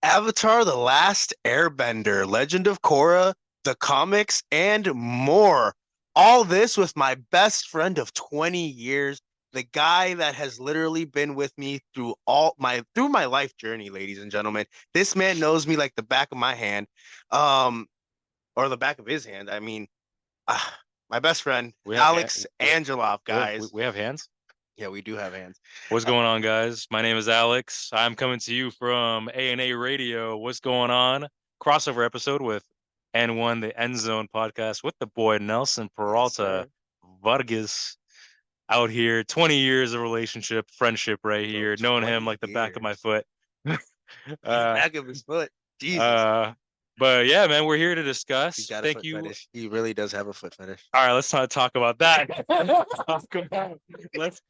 Avatar: The Last Airbender, Legend of Korra, the comics, and more. All this with my best friend of 20 years, the guy that has literally been with me through my life journey, ladies and gentlemen. This man knows me like the back of my hand, um, or the back of his hand. I mean, uh, my best friend, We have Alex Angelov, we have we, guys. we have hands. Yeah, we do have hands. What's Uh, going on, guys? My name is Alex. I'm coming to you from A&A Radio. What's going on? Crossover episode with N1, the End Zone podcast with the boy Nelson yes, Peralta sir. Vargas out here. 20 years of relationship, friendship right Bro, here. Knowing him 20 like the back of my years. foot. uh, Back of his foot. Jesus. uh, but yeah, man, we're here to He's discuss. got a Thank foot you. fetish. He really does have a foot fetish. All right, let's not talk about that. Let's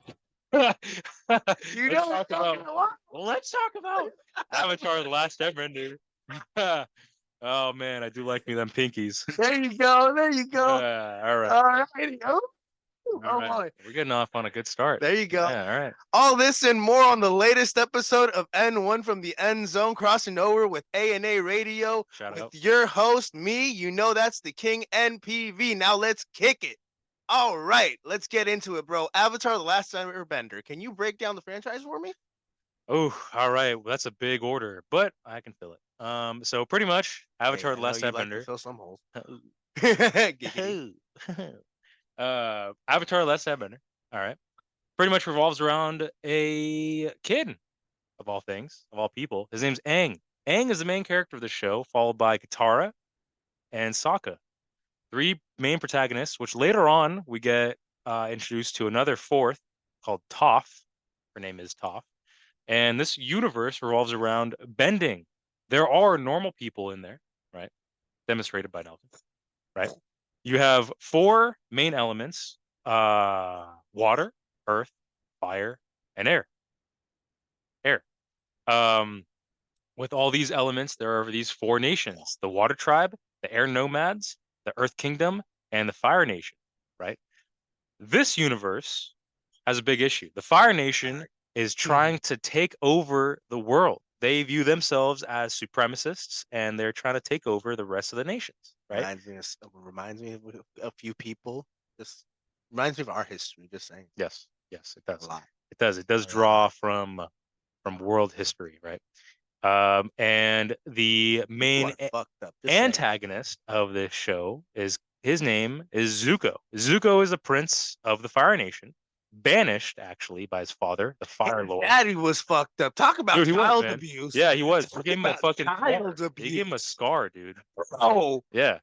You let's know talk what I'm about talking about? let's talk about Avatar: The Last Airbender. Oh man, I do like me them pinkies. There you go. There you go. All right, All right. Oh, all oh right. boy. We're getting off on a good start. There you go. Yeah, all right. All this and more on the latest episode of N1 from the End Zone, crossing over with A&A Radio Shout with out. your host, me. You know that's the King NPV. Now let's kick it. All right, let's get into it, bro. Avatar: The Last Airbender. Can you break down the franchise for me? Oh, all right. Well, that's a big order, but I can fill it. So pretty much Hey, Avatar: I The know Last you like to Airbender. fill some holes. Giggity. Avatar: The Last Airbender. All right. Pretty much revolves around a kid of all things, of all people. His name's Aang. Aang is the main character of the show, followed by Katara and Sokka. Three main protagonists, which later on we get introduced to another fourth called Toph. Her name is Toph. And this universe revolves around bending. There are normal people in there, right? Demonstrated by Nelson, right? You have four main elements: water, earth, fire, and air. Air. Um, with all these elements, there are these four nations: the Water Tribe, the Air Nomads, the Earth Kingdom, and the Fire Nation. Right? This universe has a big issue. The Fire Nation is trying to take over the world. They view themselves as supremacists, and they're trying to take over the rest of the nations. Right? Reminds me of a few people. Just reminds me of our history. Just saying Yes. Yes, it a does. lot, It does. It does a lot. draw from world history, right? And the People main are fucked up. Just saying. antagonist of this show is his name is Zuko. Zuko is a prince of the Fire Nation, banished actually by his father, the Fire Lord. Daddy was fucked up. Talk about Dude, he was, child man. abuse. Yeah, he was. He Talk gave him a about fucking child scar. He gave him a abuse. scar, dude. Oh, Yeah.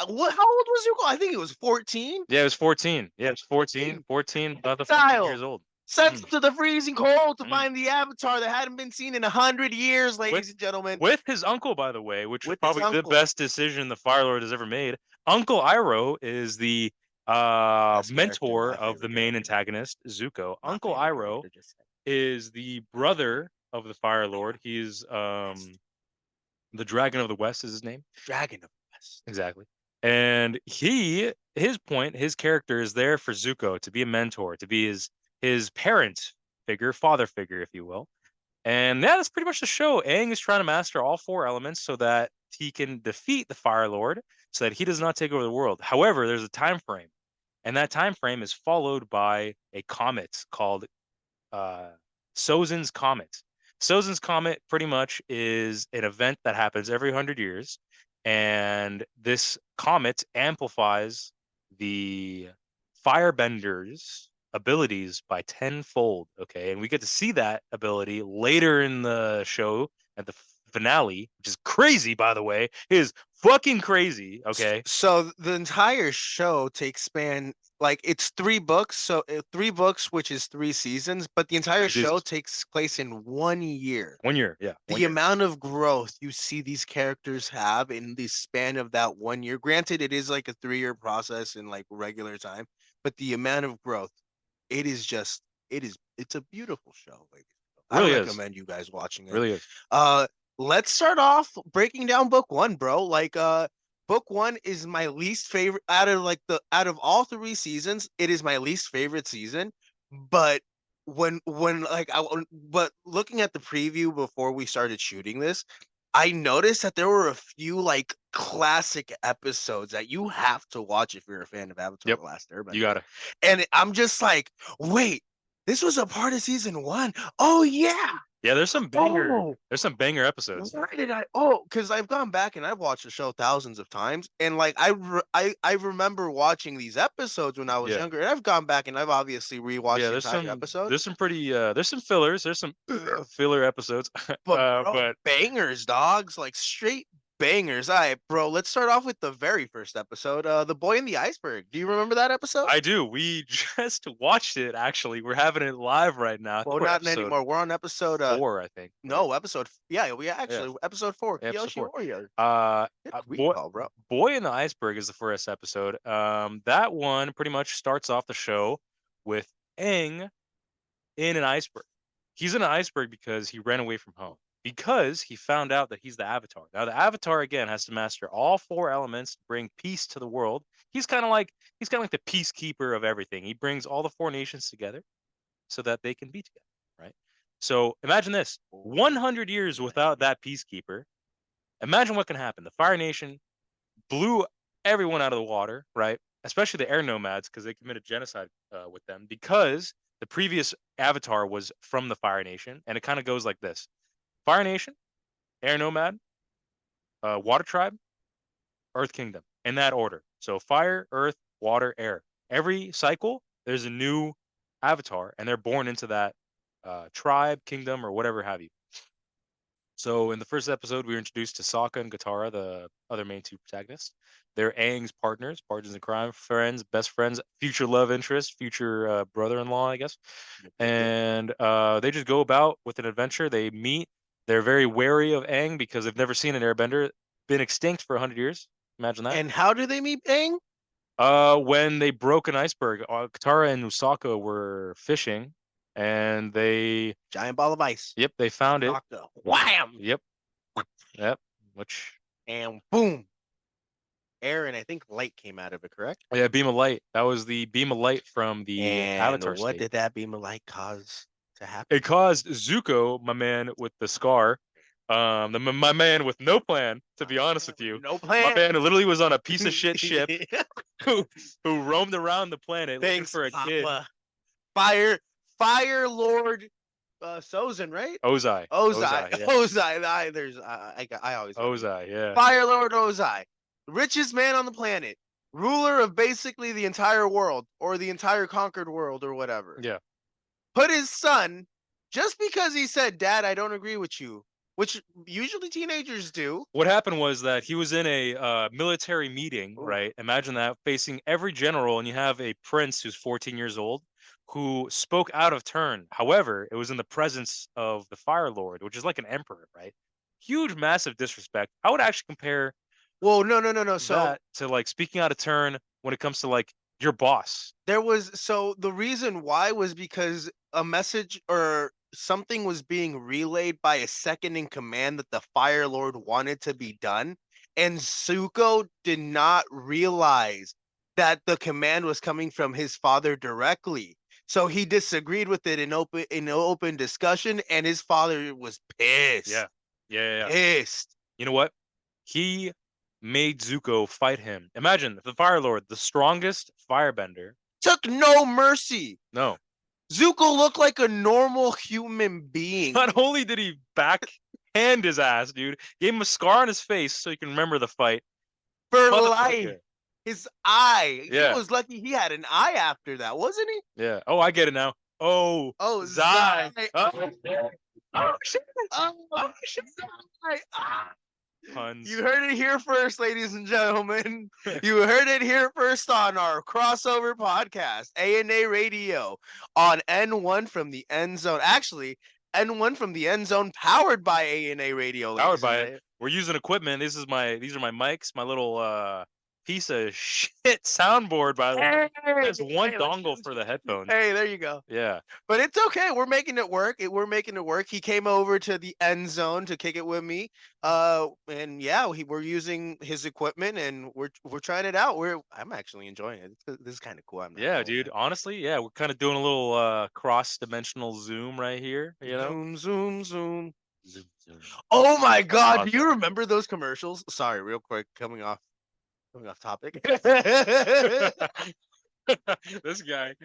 what? How old was Zuko? I think he was 14. Yeah, it was 14. Yeah, it was 14. 14, about the 14 Child years old. sent to the freezing cold to Mm. find the Avatar that hadn't been seen in 100 years, ladies With and gentlemen. with his uncle, by the way, which was With his probably the uncle. best decision the Fire Lord has ever made. Uncle Iroh is the Best character, mentor my of the favorite main character. antagonist, Zuko. My Uncle favorite Iroh character. Just is the brother of the Fire Lord. He's the Dragon of the West is his name. Dragon of the West. Exactly. And his character is there for Zuko to be a mentor, to be his parent figure, father figure, if you will. And yeah, that's pretty much the show. Aang is trying to master all four elements so that he can defeat the Fire Lord, so that he does not take over the world. However, there's a time frame, and that time frame is followed by a comet called uh, Sozin's Comet. Sozin's Comet pretty much is an event that happens every 100 years, and this comet amplifies the firebenders abilities by tenfold. Okay, and we get to see that ability later in the show at the finale, which is crazy, by the way. It is fucking crazy. Okay, So the entire show takes span like it's 3 books, so 3 books, which is 3 seasons, but the entire show takes place in 1 year. 1 year, yeah, 1 The year. amount of growth you see these characters have in the span of that 1 year. Granted, it is like a 3-year process in like regular time, but the amount of growth, it's a beautiful show, ladies. I Really is, recommend you guys watching it. really is. Let's start off breaking down book one, bro. Like book one is my least favorite out of all 3 seasons, it is my least favorite season. But when like I but looking at the preview before we started shooting this, I noticed that there were a few like classic episodes that you have to watch if you're a fan of Avatar: Yep. The Last You Airbender. gotta. And I'm just like, wait, this was a part of season 1. Oh yeah. Yeah, there's some banger. Oh, There's some banger episodes. why did I? Oh, because I've gone back and I've watched the show thousands of times, and like I remember watching these episodes when I was Yeah. younger, and I've gone back and I've obviously rewatched Yeah, the entire episode. there's some pretty there's some fillers, there's some filler episodes. But bro, But bangers, dogs, like straight bangers. All right, bro. Let's start off with the very first episode. The Boy in the Iceberg. Do you remember that episode? I do. We just watched it actually. We're having it live right now. I think Well, we're not episode anymore. We're on episode 4, I think. Right? no, episode yeah, we Yeah, actually episode 4, yeah, episode Kyoshi 4. Warrior. Uh, Good boy, recall, bro. Boy in the Iceberg is the first episode. That one pretty much starts off the show with Aang in an iceberg. He's in an iceberg because he ran away from home. Because he found out that he's the Avatar. Now the Avatar again has to master all 4 elements to bring peace to the world. He's kind of like the peacekeeper of everything. He brings all the 4 nations together so that they can be together, right? So imagine this: 100 years without that peacekeeper. Imagine what can happen. The Fire Nation blew everyone out of the water, right? Especially the air nomads because they committed genocide with them because the previous avatar was from the Fire Nation, and it kind of goes like this: Fire Nation, air nomad, water tribe, Earth Kingdom, in that order. So fire, earth, water, air. Every cycle, there's a new avatar, and they're born into that tribe, kingdom, or whatever have you. So in the first episode, we were introduced to Sokka and Katara, the other main 2 protagonists. They're Aang's partners in crime, friends, best friends, future love interest, future brother-in-law, I guess. And they just go about with an adventure. They meet. They're very wary of Aang because they've never seen an airbender, been extinct for 100 years. Imagine that. And how do they meet Aang? When they broke an iceberg, Katara and Usaka were fishing, and they, Giant ball of ice. yep, they found it. Doctor. Wham! Yep, yep. Which, And boom. Air and I think light came out of it, correct? yeah, beam of light. That was the beam of light from the And Avatar what state. did that beam of light cause to happen? It caused Zuko, my man with the scar, my man with no plan, to be honest with you. No My plan. man literally was on a piece of shit ship who roamed around the planet Thanks looking for a kid. Fire Lord Sozin, right? Ozai. Ozai. Yeah. Ozai. I always Ozai, yeah. Fire Lord Ozai, richest man on the planet, ruler of basically the entire world or the entire conquered world or whatever. Yeah. Put his son, just because he said, "Dad, I don't agree with you," which usually teenagers do. What happened was that he was in a military meeting, Ooh. right? Imagine that, facing every general, and you have a prince who's 14 years old who spoke out of turn. However, it was in the presence of the Fire Lord, which is like an emperor, right? Huge, massive disrespect. I would actually compare Well, no. So that to like speaking out of turn when it comes to like your boss. the reason why was because a message or something was being relayed by a second in command that the Fire Lord wanted to be done, and Zuko did not realize that the command was coming from his father directly. So he disagreed with it in open discussion, and his father was pissed. Yeah. Pissed. You know what? He made Zuko fight him. Imagine the Fire Lord, the strongest firebender. Took no mercy. No. Zuko looked like a normal human being. Not only did he backhand his ass, dude, gave him a scar on his face so you can remember the fight. For life. His eye. Yeah. He was lucky he had an eye after that, wasn't he? Yeah. Oh, I get it now. Oh, Zai. Oh, shit. Oh, shit. Puns. You heard it here first, ladies and gentlemen. You heard it here first on our crossover podcast, A&A Radio, on N1 from the End Zone. Actually, N1 from the End Zone, powered by A&A Radio. Powered by it. We're using equipment. These are my mics, my little piece of shit soundboard, by the way. There's one dongle for the headphones. Hey, there you go. Yeah. But it's okay. We're making it work. We're making it work. He came over to the End Zone to kick it with me. And yeah, we're using his equipment and we're trying it out. I'm actually enjoying it. This is kind of cool. Yeah, dude. Honestly, yeah, we're kind of doing a little cross-dimensional zoom right here. You know, zoom. Zoom, zoom. Oh my God! Do Awesome. you remember those commercials? Sorry, real quick, coming off topic. This guy.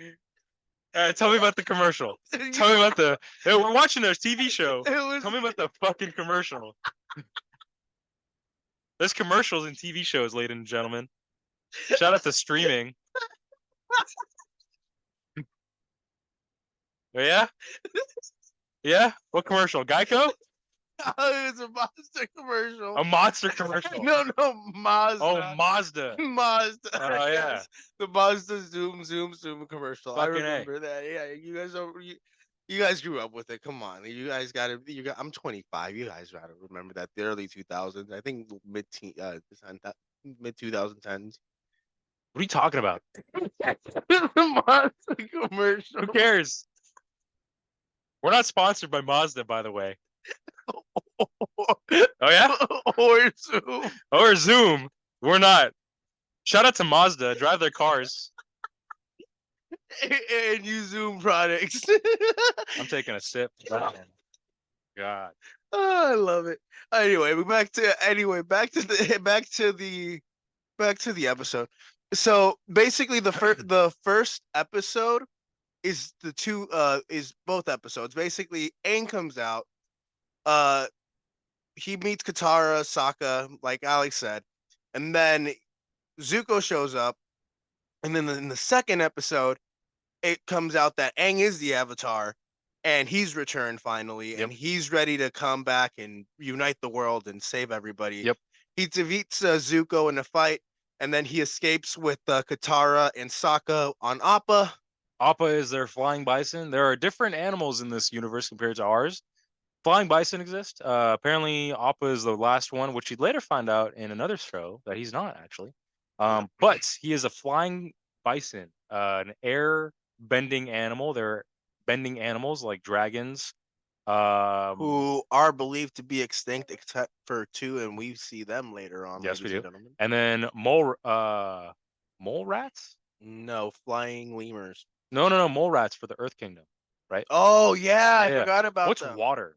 Tell me about the commercial. Tell me about the. Hey, we're watching a TV show. Tell me about the fucking commercial. There's commercials in TV shows, ladies and gentlemen. Shout out to streaming. Yeah? Yeah? What commercial? Geico? It was a Mazda commercial. A monster commercial. No, Mazda. Oh, Mazda. Mazda. Oh, yeah. The Mazda zoom commercial. I Fucking A. remember that. Yeah, you guys grew up with it. Come on, you guys got to. I'm 25. You guys got to remember that the early 2000s. I think mid 2010s. What are you talking about? The Mazda commercial. Who cares? We're not sponsored by Mazda, by the way. Oh, yeah? Or Zoom. Or Zoom. We're not. Shout out to Mazda. Drive their cars. And you Zoom products. I'm taking a sip. God. Oh, I love it. Anyway, back to the episode. So basically, the first episode is both episodes. Basically, Aang comes out. He meets Katara, Sokka, like Alex said, and then Zuko shows up. And then in the second episode, it comes out that Aang is the Avatar, and he's returned finally, and he's ready to come back and unite the world and save everybody. Yep. He defeats Zuko in a fight, and then he escapes with Katara and Sokka on Appa. Appa is their flying bison. There are different animals in this universe compared to ours. Flying bison exist. Apparently, Appa is the last one, which you'd later find out in another show that he's not actually. But he is a flying bison, an air bending animal. They're bending animals like dragons, who are believed to be extinct except for two, and we see them later on. Yes, we do. Gentlemen. And then mole rats. No, flying lemurs. No, mole rats for the Earth Kingdom, right? Oh yeah, I forgot about what's them. water.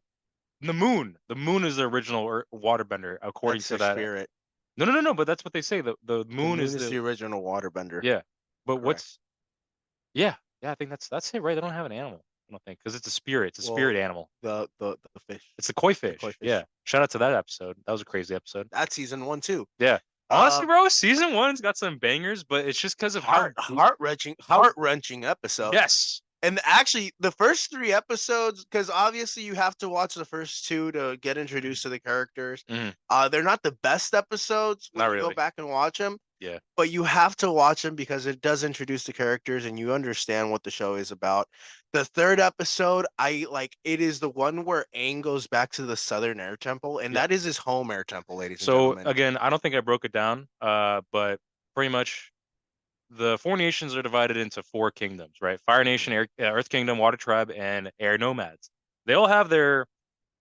The moon. The moon is the original waterbender, according that's to that. Spirit. No. But that's what they say. The moon is the original waterbender. Yeah, but correct. What's? Yeah. I think that's it, right? They don't have an animal. I don't think because it's a spirit. It's a spirit animal. The fish. It's the koi fish. Yeah. Shout out to that episode. That was a crazy episode. That's season 1 too. Yeah. Honestly, bro, season 1's got some bangers, but it's just because of heart wrenching episode. Yes. And actually, the first 3 episodes, because obviously you have to watch the first 2 to get introduced to the characters. Mm-hmm. They're not the best episodes when you go back and watch them. Yeah. But you have to watch them because it does introduce the characters and you understand what the show is about. The 3rd episode, it is the one where Aang goes back to the Southern Air Temple, and that is his home air temple, ladies and gentlemen. So again, I don't think I broke it down, but pretty much the 4 nations are divided into 4 kingdoms, right? Fire Nation, Earth Kingdom, Water Tribe, and Air Nomads. They all have their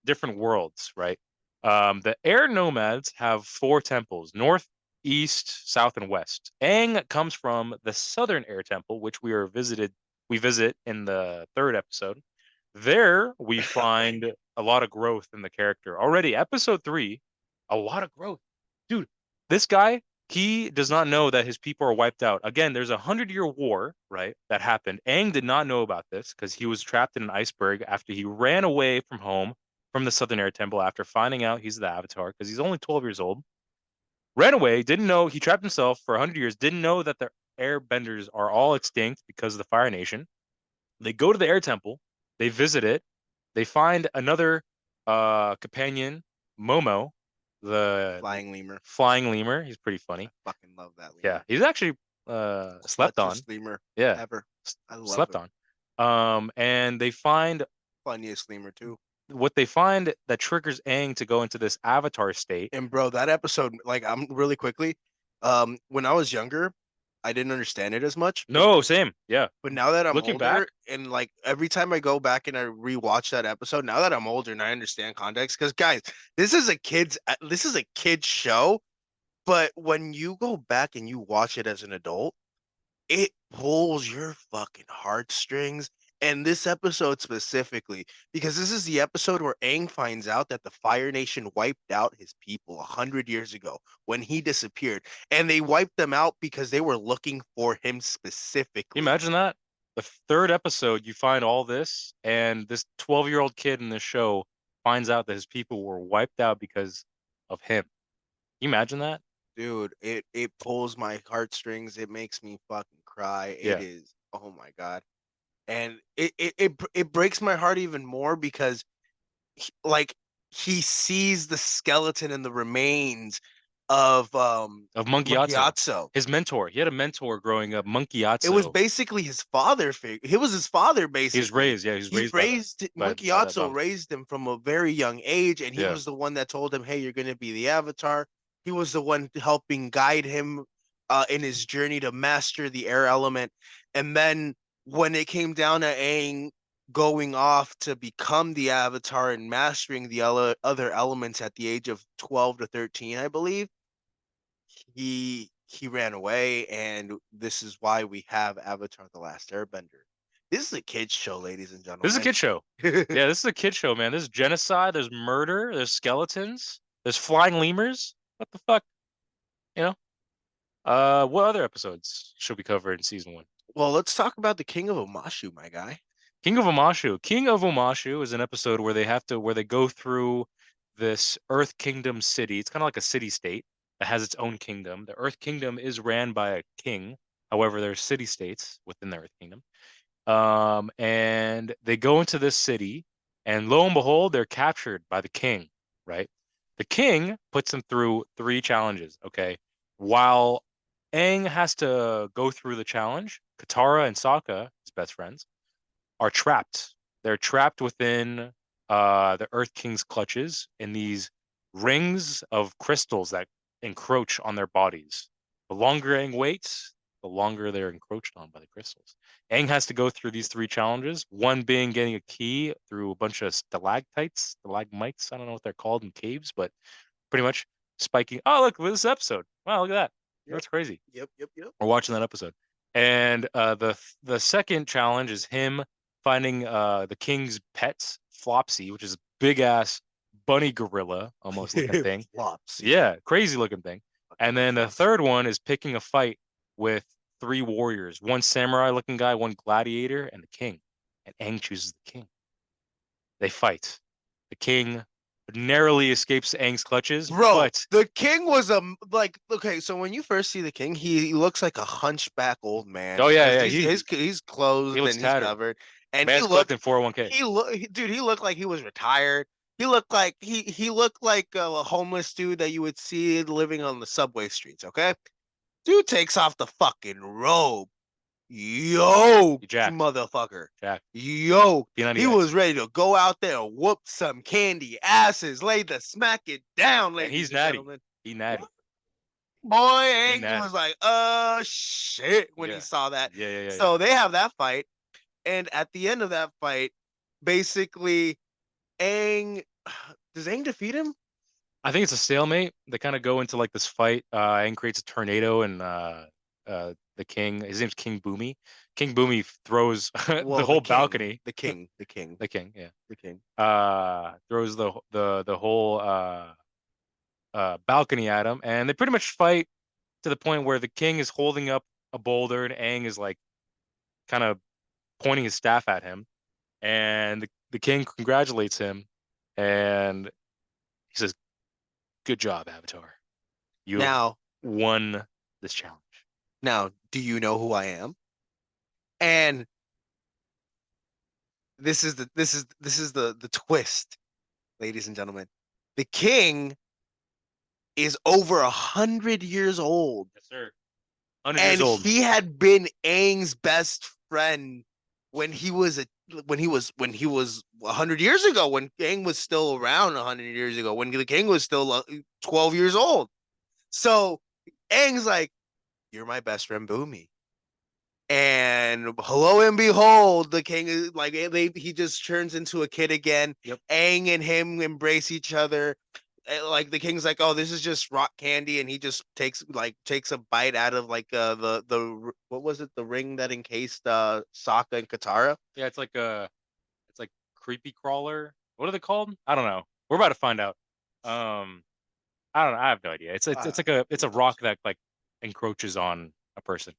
different worlds, right? The Air Nomads have 4 temples: North, East, South, and West. Aang comes from the Southern Air Temple, which we visit in the 3rd episode. There we find a lot of growth in the character. Already, episode 3, a lot of growth. Dude, this guy, he does not know that his people are wiped out. Again, there's a 100-year war, right, that happened. Aang did not know about this because he was trapped in an iceberg after he ran away from home from the Southern Air Temple after finding out he's the Avatar because he's only 12 years old. Ran away, didn't know, he trapped himself for 100 years, didn't know that the airbenders are all extinct because of the Fire Nation. They go to the Air Temple, they visit it, they find another companion, Momo, the flying lemur. He's pretty funny. I fucking love that lemur. Yeah, he's actually slept on. Lemur ever. I love slept him. On. And they find funniest lemur too. What they find that triggers Aang to go into this avatar state. And bro, that episode, I'm really quickly, when I was younger, I didn't understand it as much. No, same. Yeah. But now that I'm looking older, back, and every time I go back and I rewatch that episode, now that I'm older and I understand context, because guys, this is a kid's show, but when you go back and you watch it as an adult, it pulls your fucking heartstrings. And this episode specifically, because this is the episode where Aang finds out that the Fire Nation wiped out his people 100 years ago when he disappeared, and they wiped them out because they were looking for him Can you specifically. imagine that? The third episode, you find all this, and this 12-year-old kid in this show finds out that his people were wiped out because of him. Can you imagine that? Dude, it pulls my heartstrings. It makes me fucking cry. It Yeah. is, oh my God. And it breaks my heart even more because like he sees the skeleton and the remains of Of Monkey Otso. Monkeyatsu. His mentor. He had a mentor growing up, Monkey It was Otso. basically his father figure. He was his father He was basically. raised, yeah, he was He raised raised by Monkey that Otso monk. raised him from a very young age, and he Yeah. was the one that told him, "Hey, you're going to be the Avatar." He was the one helping guide him in his journey to master the air element. And then when it came down to Aang going off to become the Avatar and mastering the other elements at the age of 12 to 13, I believe, he ran away, and this is why we have Avatar: The Last Airbender. This is a kids show, ladies and This is a gentlemen. kid show. Yeah, this is a kid show, man. There's genocide, there's murder, there's skeletons, there's flying lemurs. What the fuck? You know? What other episodes should we cover in season one? Well, let's talk about the King of Omashu, my guy. King of Omashu. King of Omashu is an episode where they go through this Earth Kingdom city. It's kind of like a city state that has its own kingdom. The Earth Kingdom is ran by a king. However, there's city states within the Earth Kingdom. And they go into this city, and lo and behold, they're captured by the king, right? The king puts them through three challenges, okay? While Aang has to go through the challenge, Katara and Sokka, his best friends, are trapped. They're trapped within the Earth King's clutches in these rings of crystals that encroach on their bodies. The longer Aang waits, the longer they're encroached on by the crystals. Aang has to go through these three challenges, one being getting a key through a bunch of stalagmites. I don't know what they're called in caves, but pretty much spiking. Oh, look, this episode. Wow, look at that. Yep. That's crazy. Yep. We're watching that episode. And the second challenge is him finding the king's pet, Flopsy, which is a big ass bunny gorilla, almost looking thing. Flopsy. Yeah, crazy looking thing. And then the third one is picking a fight with three warriors, one samurai looking guy, one gladiator, and the king. And Aang chooses the king. They fight. The king narrowly escapes Aang's clutches, Bro, but the king was like, okay, so when you first see the king, he looks like a hunchback old man oh yeah, because yeah, he's he clothed looks and he's tattered. covered, and Man's collecting 401k. he looked like he was retired. He looked like he looked like a homeless dude that you would see living on the subway streets. Okay, dude takes off the fucking robe. Yo, He jacked. motherfucker. Jacked. Yo, he P90X. was ready to go out there and whoop some candy asses, lay the smack it down, And ladies he's and natty. gentlemen. He natty. Boy, He Aang natty. was like, shit, when he Yeah. saw that. Yeah. So they have that fight. And at the end of that fight, basically, Aang, does Aang defeat him? I think it's a stalemate. They kind of go into like this fight. Aang creates a tornado, and the king, his name's King Boomy. King Boomy throws the Well, whole balcony. the king, The king, yeah. the king. Throws the whole balcony at him, and they pretty much fight to the point where the king is holding up a boulder, and Aang is like kind of pointing his staff at him, and the king congratulates him, and he says, "Good job, Avatar. You have Now, won this challenge." do you know who I am? And this is the twist, ladies and gentlemen. The king is over 100 years old, Yes, sir. 100 years and old. he had been Aang's best friend when he was 100 years ago, when Aang was still around 100 years ago, when the king was still 12 years old. So Aang's like, "You're my best friend, Boomy." And hello and behold, the king is like he just turns into a kid again. Yep. Aang and him embrace each other. like the king's like, oh, this is just rock candy, and he just takes a bite out of like the what was it, the ring that encased Sokka and Katara. Yeah, it's like creepy crawler. What are they called? I don't know. We're about to find out. Um, I don't know. I have no idea. It's like it's Who a knows? rock that like encroaches on a person.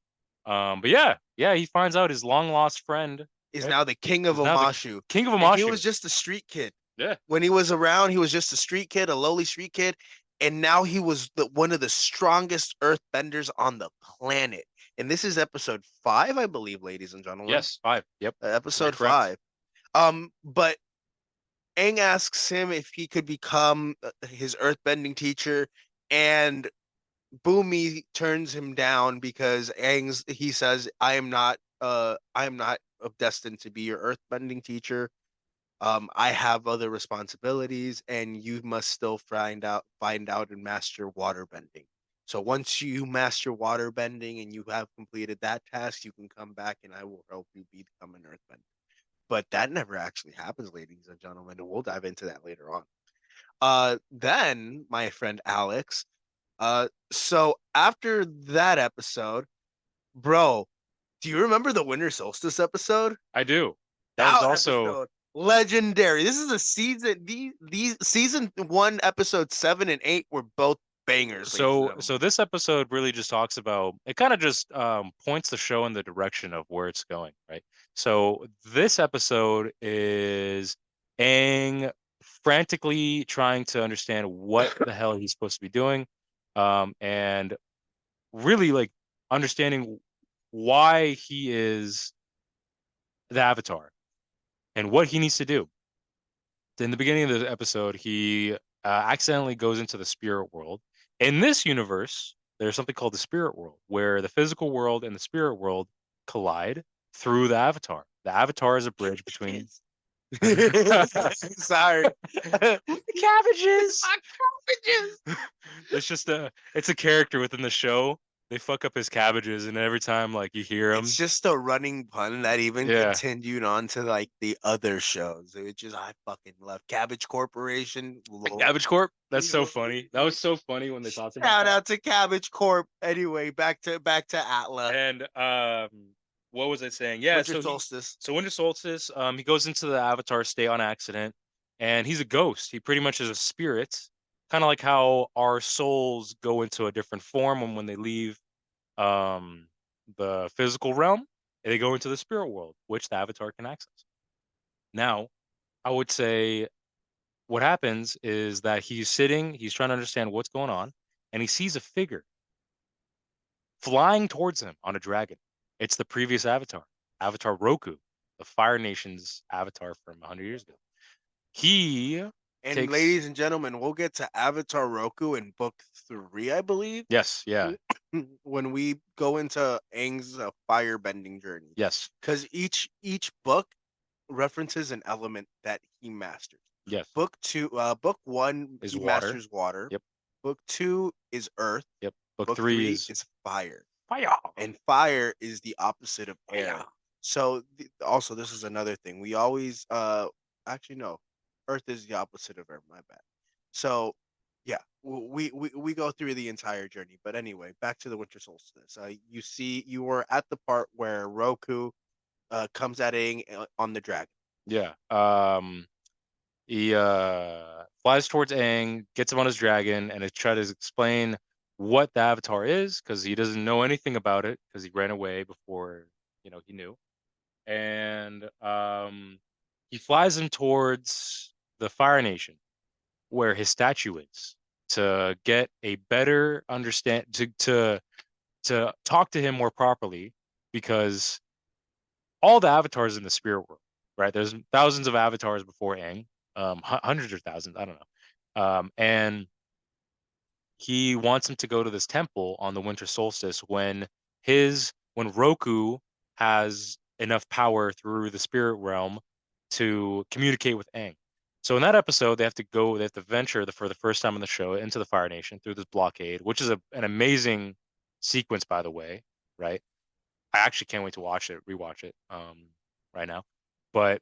But yeah, he finds out his long lost friend, Is right, now the king of is now the Omashu, king of and he was Amashu. just a street kid. Yeah. When he was around, he was just a street kid, a lowly street kid, and now he was one of the strongest earthbenders on the planet. And this is episode 5, I believe, ladies and gentlemen. Yes. 5. Yep. You're Episode correct. 5. But Aang asks him if he could become his earthbending teacher, and Boomy turns him down because he says, I am not destined to be your earthbending teacher. I have other responsibilities, and you must still find out and master water bending. So once you master water bending and you have completed that task, you can come back and I will help you become an earthbender. But that never actually happens, ladies and gentlemen, and we'll dive into that later on. Then my friend Alex, so after that episode, bro, do you remember the winter solstice episode? I do. That was That also episode, legendary. This is a season. These season 1, episode 7 and 8 were both bangers, ladies and so gentlemen. this episode really just talks about it, kind of just points the show in the direction of where it's going, right? So this episode is Aang frantically trying to understand what the hell he's supposed to be doing, and really like understanding why he is the Avatar and what he needs to do. In the beginning of the episode, he accidentally goes into the spirit world. In this universe, there's something called the spirit world, where the physical world and the spirit world collide through the Avatar. The Avatar is a bridge between Sorry. cabbages. Cabbages. It's a character within the show. They fuck up his cabbages, and every time like you hear It's him, just a running pun that even yeah, continued on to like the other shows. It just I fucking love Cabbage Corporation. Cabbage Corp. That's so funny. That was so funny when they talked about Shout that. out to Cabbage Corp. Anyway, back to ATLA. And what was I saying? Yeah, Winter Solstice. so Winter Solstice, he goes into the Avatar state on accident, and he's a ghost. He pretty much is a spirit, kind of like how our souls go into a different form when they leave um the physical realm, and they go into the spirit world, which the Avatar can access. Now, I would say what happens is that he's trying to understand what's going on, and he sees a figure flying towards him on a dragon. It's the previous Avatar, Avatar Roku, the Fire Nation's Avatar from 100 years ago. He And takes, ladies and gentlemen, we'll get to Avatar Roku in book 3, I believe, yes, yeah, when we go into Aang's firebending journey. yes, Because each book references an element that he masters. yes, Book 1, is he water. masters water. Yep, Book 2 is earth. yep. Book Book three 3 is is fire. fire. And fire is the opposite of air. Fire. So also this is another thing. We always actually no, earth is the opposite of air, my bad. So yeah, we go through the entire journey. But anyway, back to the winter solstice. You were at the part where Roku comes at Aang on the dragon. Yeah. He flies towards Aang, gets him on his dragon, and it tries to explain what the Avatar is because he doesn't know anything about it because he ran away before he knew. And he flies him towards the Fire Nation where his statue is to get a better understand to talk to him more properly because all the avatars in the spirit world, right? There's thousands of avatars before Aang, hundreds or thousands, I don't know. And he wants him to go to this temple on the winter solstice when Roku has enough power through the spirit realm to communicate with Aang. So in that episode, they have to venture for the first time in the show into the Fire Nation through this blockade, which is an amazing sequence, by the way, right? I actually can't wait to rewatch it, right now. But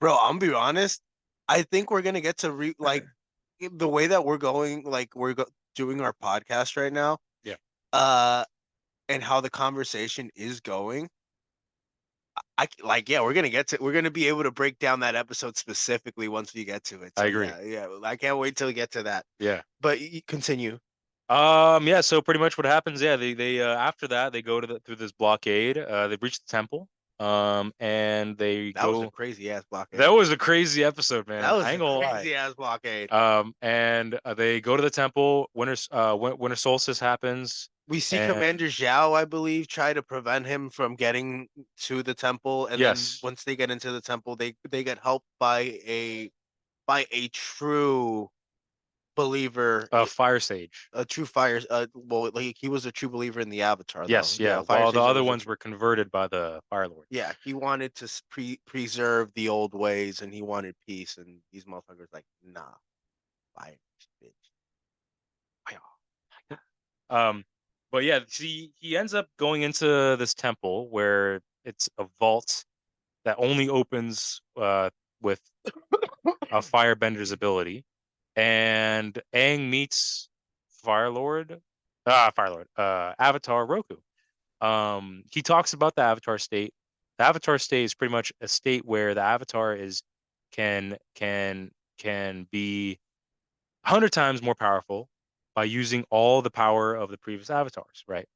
Bro, I'm gonna be honest. I think we're gonna get to the way that we're going, like doing our podcast right now, Yeah, uh, and how the conversation is going, yeah, we're gonna be able to break down that episode specifically once we get to it. I So agree. yeah, I can't wait till we get to that. Yeah. But continue. Yeah, so pretty much what happens, yeah, they after that they go to through this blockade. They breach the temple. And they That was a go. crazy ass blockade. That was a crazy episode, That man. was I a ain't gonna lie. crazy ass blockade. And they go to the temple. Winter solstice happens, We see and Commander Zhao, I believe, try to prevent him from getting to the temple, and then yes, once they get into the temple, they get helped by a true believer, Fire Sage. a true fire. Well, like he was a true believer in the Avatar, though. Yes, Yeah, yeah. Fire While the Sage other was a ones true. were converted by the Fire Lord. Yeah, he wanted to preserve the old ways, and he wanted peace, and these motherfuckers like, nah, fire, bitch. Um, but yeah, see, he ends up going into this temple where it's a vault that only opens with a firebender's ability. And Aang meets Avatar Roku. He talks about the Avatar state. The Avatar state is pretty much a state where the Avatar is can be 100 times more powerful by using all the power of the previous avatars, right?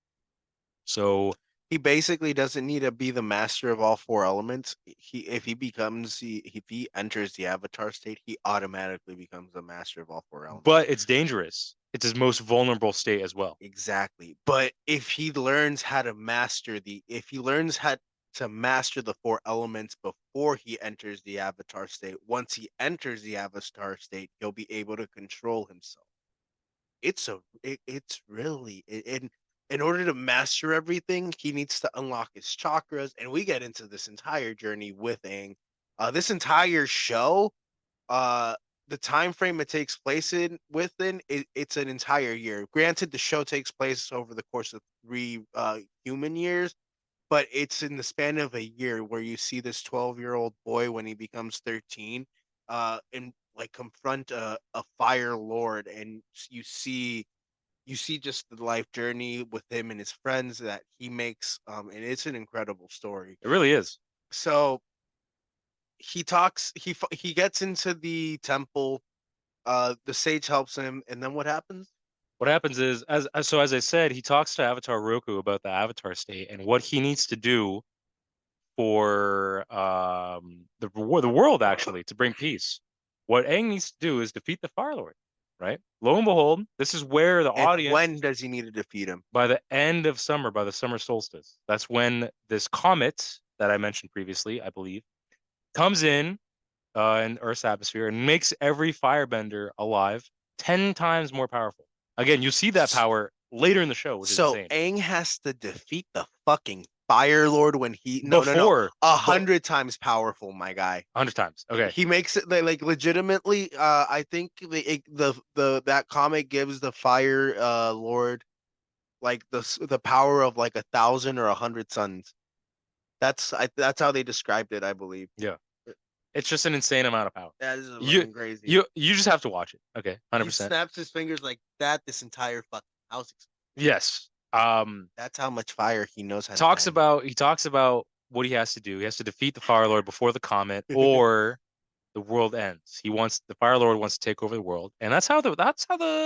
So He basically doesn't need to be the master of all four elements. If he enters the Avatar state, he automatically becomes the master of all four elements. but it's dangerous. It's his most vulnerable state as well. Exactly. But if he learns how to master the four elements before he enters the Avatar state, once he enters the Avatar state, he'll be able to control himself. It's really in order to master everything, he needs to unlock his chakras, and we get into this entire journey with Aang. This entire show, uh, the time frame it takes place it's an entire year. Granted, the show takes place over the course of 3 human years, but it's in the span of a year where you see this 12-year-old boy when he becomes 13, and like confront a fire lord, and you see just the life journey with him and his friends that he makes, and it's an incredible story. It really is. So he gets into the temple, the sage helps him, and then what happens? What happens is, as I said, he talks to Avatar Roku about the Avatar state and what he needs to do for the world actually to bring peace. What Aang needs to do is defeat the Fire Lord, right? Lo and behold, this is where the And audience, when does he need to defeat him? by the end of summer, by the summer solstice, that's when this comet that I mentioned previously, I believe, comes in Earth's atmosphere and makes every firebender alive 10 times more powerful. Again, you see that power later in the show, which is So insane. Aang has to defeat the fucking Fire Lord when he no, Before, a but hundred times powerful, my guy. 100 times. Okay. He makes it like legitimately. I think the that comic gives the Fire Lord like the power of like 1,000 or 100 suns. That's how they described it, I believe. Yeah. It's just an insane amount of power. That is You fucking crazy. you just have to watch it. Okay. He 100%. snaps his fingers like that. This entire fucking house. Yes. That's how much fire he knows how to Talks bend. about he talks about what he has to do. He has to defeat the Fire Lord before the comet or the world ends. The Fire Lord wants to take over the world, and that's how the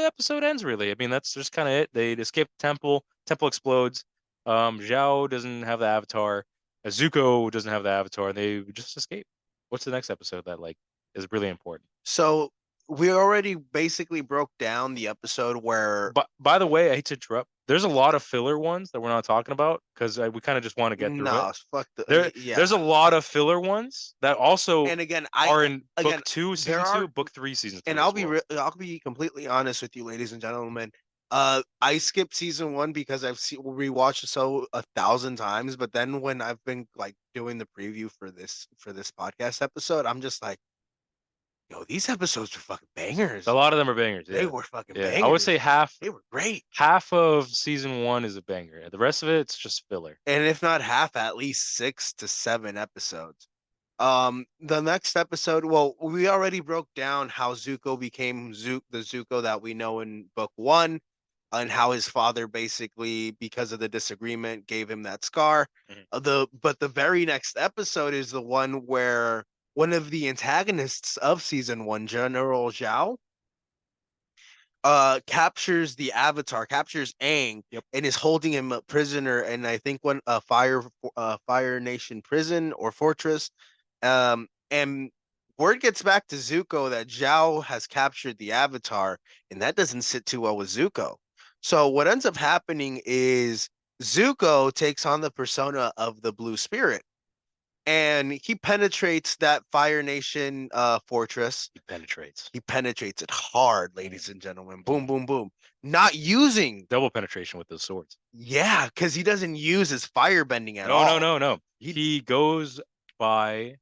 episode ends. Really, I mean, that's just kind of it. They escape the temple. Temple explodes. Zhao doesn't have the Avatar. Zuko doesn't have the Avatar. They just escape. What's the next episode that like is really important? So we already basically broke down the episode where But by the way, I hate to interrupt. There's a lot of filler ones that we're not talking about because we kind of just want to get through it. no, fuck There's a lot of filler ones that also and again, are in again book two, there season are, two, book three, season and three as well. I'll be completely honest with you, ladies and gentlemen. I skipped season one because rewatched the show 1,000 times, but then when I've been like doing the preview for this podcast episode, I'm just like, yo, these episodes are fucking A bangers. lot of them are bangers. They Yeah, were fucking yeah. I would say bangers. half They were great. half of season one is a banger. The rest of it's just filler. And if not half, at least 6 to 7 episodes. The next episode, well, we already broke down how Zuko became the Zuko that we know in book one, and how his father basically, because of the disagreement, gave him that scar. Mhm. The very next episode is the one where one of the antagonists of season one, General Zhao, captures the Avatar, captures Aang, Yep. and is holding him a prisoner. And I think one Fire Nation prison or fortress. And word gets back to Zuko that Zhao has captured the Avatar, and that doesn't sit too well with Zuko. So what ends up happening is Zuko takes on the persona of the Blue Spirit, and he penetrates that Fire Nation fortress. He penetrates. He penetrates it hard, ladies and gentlemen. Boom, boom, boom. Not using, Double penetration with those swords. yeah, because he doesn't use his fire bending at No, no, all. no, no. He He goes by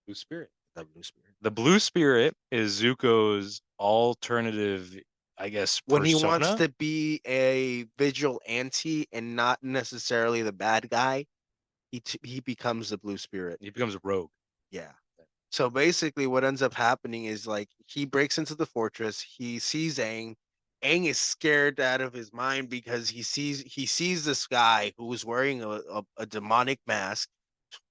Blue Spirit. the Blue Spirit. The Blue Spirit is Zuko's alternative, I guess, When he wants persona. to be a vigilante and not necessarily the bad guy, he becomes the Blue Spirit. He becomes a rogue. Yeah. So basically, what ends up happening is like he breaks into the fortress. He sees Aang. Aang is scared out of his mind because he sees this guy who is wearing a demonic mask,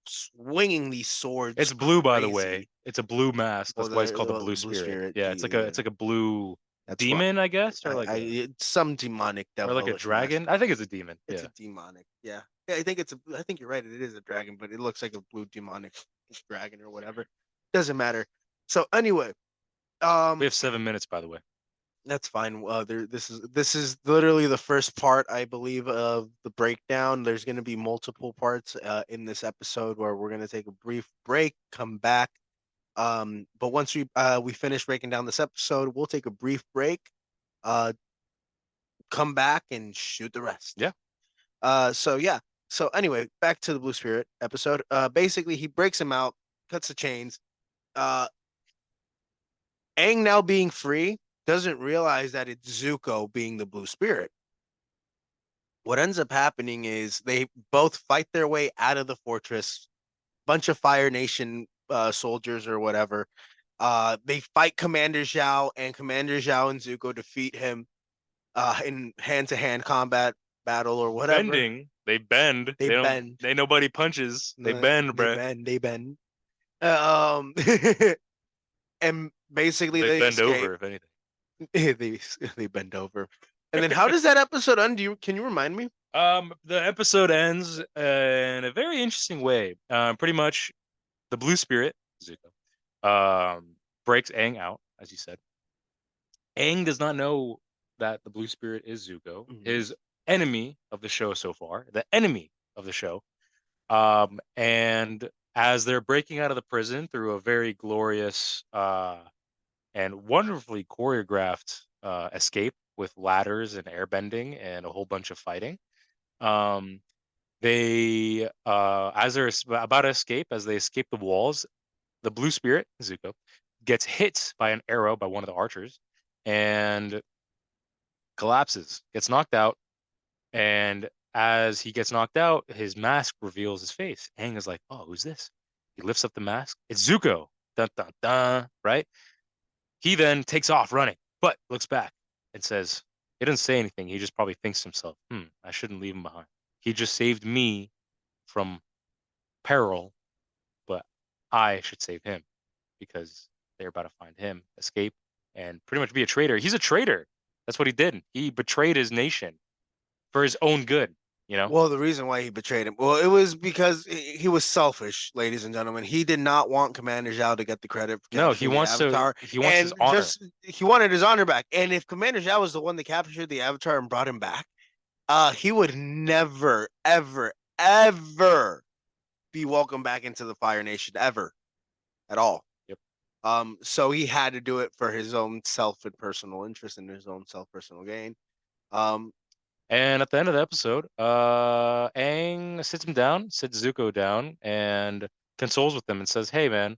swinging these swords It's blue, by the way. crazy. It's a blue mask. Well, That's why it's called the the Blue Blue Spirit. Spirit, Yeah, it's like a blue that's what demon, I guess, or it's some demonic like a devilish dragon. mask. I think it's a demon. It's Yeah. a demonic, yeah. Yeah, I think you're right. It is a dragon, but it looks like a blue demonic dragon or whatever. Doesn't matter. So anyway, We um, have 7 minutes, by the way. that's fine. This is literally the first part, I believe, of the breakdown. There's going to be multiple parts in this episode where we're going to take a brief break, come back. But once we finish breaking down this episode, we'll take a brief break, uh, come back and shoot the rest. Yeah. So yeah. So anyway, back to the Blue Spirit episode. Basically, he breaks him out, cuts the chains. Uh, Aang, now being free, doesn't realize that it's Zuko being the Blue Spirit. What ends up happening is they both fight their way out of the fortress. Bunch of Fire Nation soldiers or whatever. They fight Commander Zhao, and Commander Zhao and Zuko defeat him in hand-to-hand combat battle or whatever. Bending. They bend. They They don't. bend. They nobody punches. They bend, They bruh. bend. They bend. And basically They they bend escape. over, if anything. they bend over. And then how does that episode end? Can you remind me? The episode ends in a very interesting way. Pretty much the Blue Spirit, Zuko, breaks Aang out, as you said. Aang does not know that the Blue Spirit is Zuko, Mhm. his enemy of the show so far, the enemy of the show. And as they're breaking out of the prison through a very glorious and wonderfully choreographed escape with ladders and airbending and a whole bunch of fighting, um, they as they're about to escape, as they escape the walls, the Blue Spirit, Zuko, gets hit by an arrow by one of the archers and collapses, gets knocked out. And as he gets knocked out, his mask reveals his face. Aang is like, "Oh, who's this?" He lifts up the mask. It's Zuko. Dun dun dun. Right? He then takes off running, but looks back and says, he doesn't say anything. He just probably thinks to himself, I shouldn't leave him behind. He just saved me from peril, but I should save him because they're about to find him, escape, and pretty much be a traitor. He's a traitor. That's what he did. He betrayed his nation for his own good, you know? Well, the reason why he betrayed him, well, it was because he was selfish, ladies and gentlemen. He did not want Commander Zhao to get the credit for No, capturing the Avatar, he wants his and honor. just he wanted his honor back. And if Commander Zhao was the one that captured the Avatar and brought him back, he would never, ever, ever be welcomed back into the Fire Nation ever at all. Yep. So he had to do it for his own self and personal interest and his own self personal gain. Um, And at the end of the episode, Aang sits him down, sits Zuko down, and consoles with him and says, "Hey, man,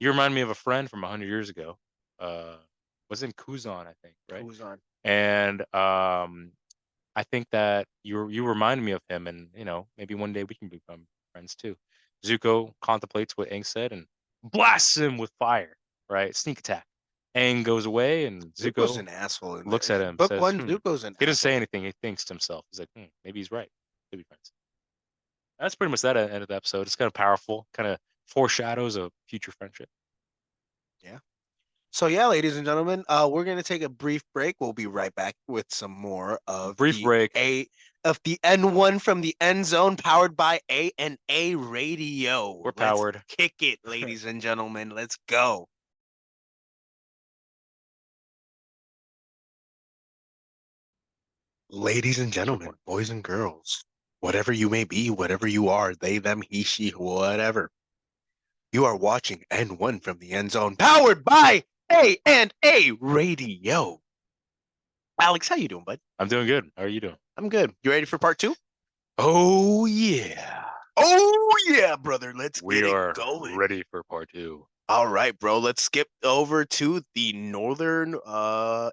you remind me of a friend from 100 years ago. Uh, was in Kuzan, I think, right? who's on? And I think that you remind me of him, and maybe one day we can become friends too." Zuko contemplates what Aang said and blasts him with fire. Right, sneak attack. Aang goes away, and Zuko's Zuko an asshole. In looks at him, book says, one, Zuko's an He doesn't say asshole. anything. He thinks to himself. He's like, maybe he's right. Could be friends. That's pretty much that end of the episode. It's kind of powerful, kind of foreshadows of future friendship. Yeah. So yeah, ladies and gentlemen, we're gonna take a brief break. We'll be right back with some more of Brief break. the N1 from the End Zone, powered by A&A Radio. We're Let's powered. kick it, ladies and gentlemen. Let's go. Ladies and gentlemen, boys and girls, whatever you may be, whatever you are, they, them, he, she, whatever. You are watching N1 from the End Zone, powered by A&A Radio. Alex, how you doing, bud? I'm doing good. How are you doing? I'm good. You ready for part 2? Oh yeah. Oh yeah, brother. Let's We get are it going. ready for part 2. All right, bro. Let's skip over to the Northern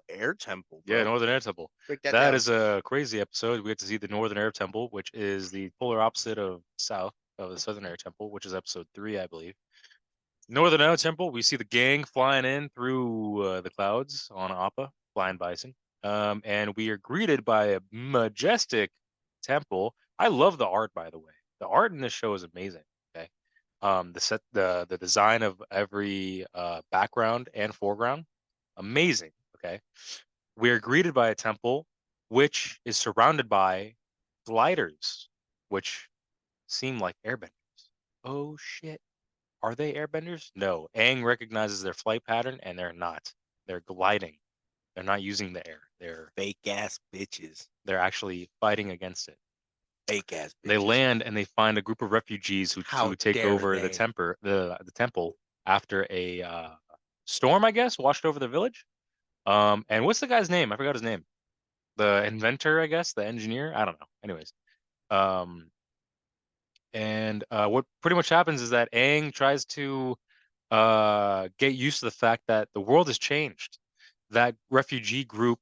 Air Temple, bro. Yeah, Northern Air Temple. Break that That down. is a crazy episode. We get to see the Northern Air Temple, which is the polar opposite of South of the Southern Air Temple, which is episode 3, I believe. Northern Air Temple, we see the gang flying in through the clouds on Appa, flying bison. And we are greeted by a majestic temple. I love the art, by the way. The art in this show is amazing. Okay. The design of every background and foreground, amazing. Okay. We are greeted by a temple which is surrounded by gliders, which seem like airbenders. Oh shit. Are they airbenders? No. Aang recognizes their flight pattern, and they're not. They're gliding. They're not using the air. Fake ass bitches. They're actually fighting against it. Fake ass bitches. They land and they find a group of refugees who take over the temple after a storm, I guess, washed over the village. And what's the guy's name? I forgot his name. The inventor, I guess, the engineer. I don't know. Anyways, and what pretty much happens is that Aang tries to get used to the fact that the world has changed. That refugee group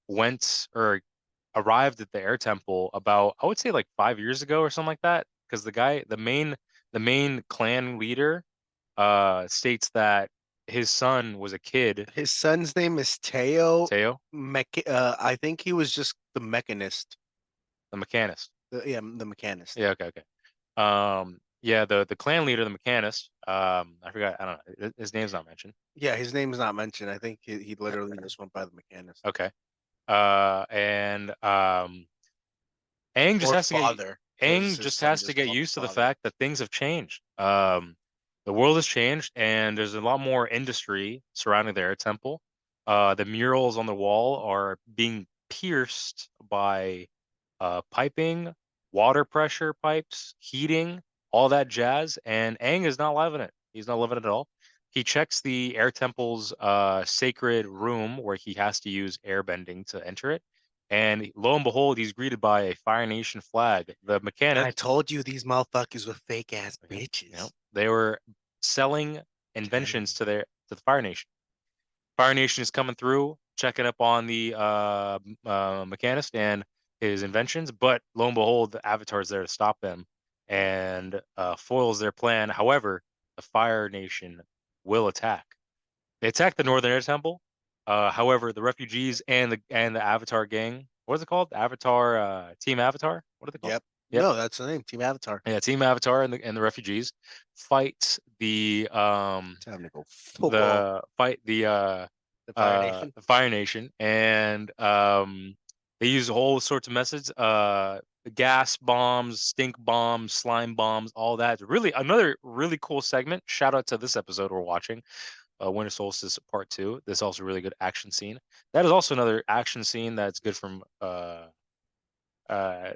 went or arrived at the air temple about, I would say, like 5 years ago or something like that. Because the main clan leader states that his son was a kid. His son's name is Teo. Teo, I think he was just the mechanist. the mechanist. The mechanist. Yeah, okay. Yeah, the clan leader, the mechanist. I forgot. I don't know. His name's not mentioned. Yeah, his name's not mentioned. I think he literally just went by the mechanist. Okay. And Aang just Or has to father. Aang just has to get used to the fact that things have changed. The world has changed, and there's a lot more industry surrounding the air temple. The murals on the wall are being pierced by piping, water pressure pipes, heating, all that jazz. And Aang is not loving it. He's not loving it at all. He checks the air temple's sacred room where he has to use airbending to enter it. And lo and behold, he's greeted by a Fire Nation flag. The mechanic. I told you these motherfuckers were fake ass bitches. Yep. They were selling inventions to the Fire Nation. Fire Nation is coming through, checking up on the mechanist and his inventions, but lo and behold, the Avatar is there to stop them and foils their plan. However, the Fire Nation will attack. They attack the Northern Air Temple. However, the refugees and the Avatar gang, what is it called? Avatar Team Avatar? What are they called? Yep. No, that's the name. Team Avatar. Yeah, Team Avatar and the refugees fight the Time to go football. the Fire Nation. the Fire Nation, and they use all sorts of methods, gas bombs, stink bombs, slime bombs, all that. Really, another really cool segment. Shout out to this episode we're watching, Winter Solstice Part 2. This is also a really good action scene. That is also another action scene that's good from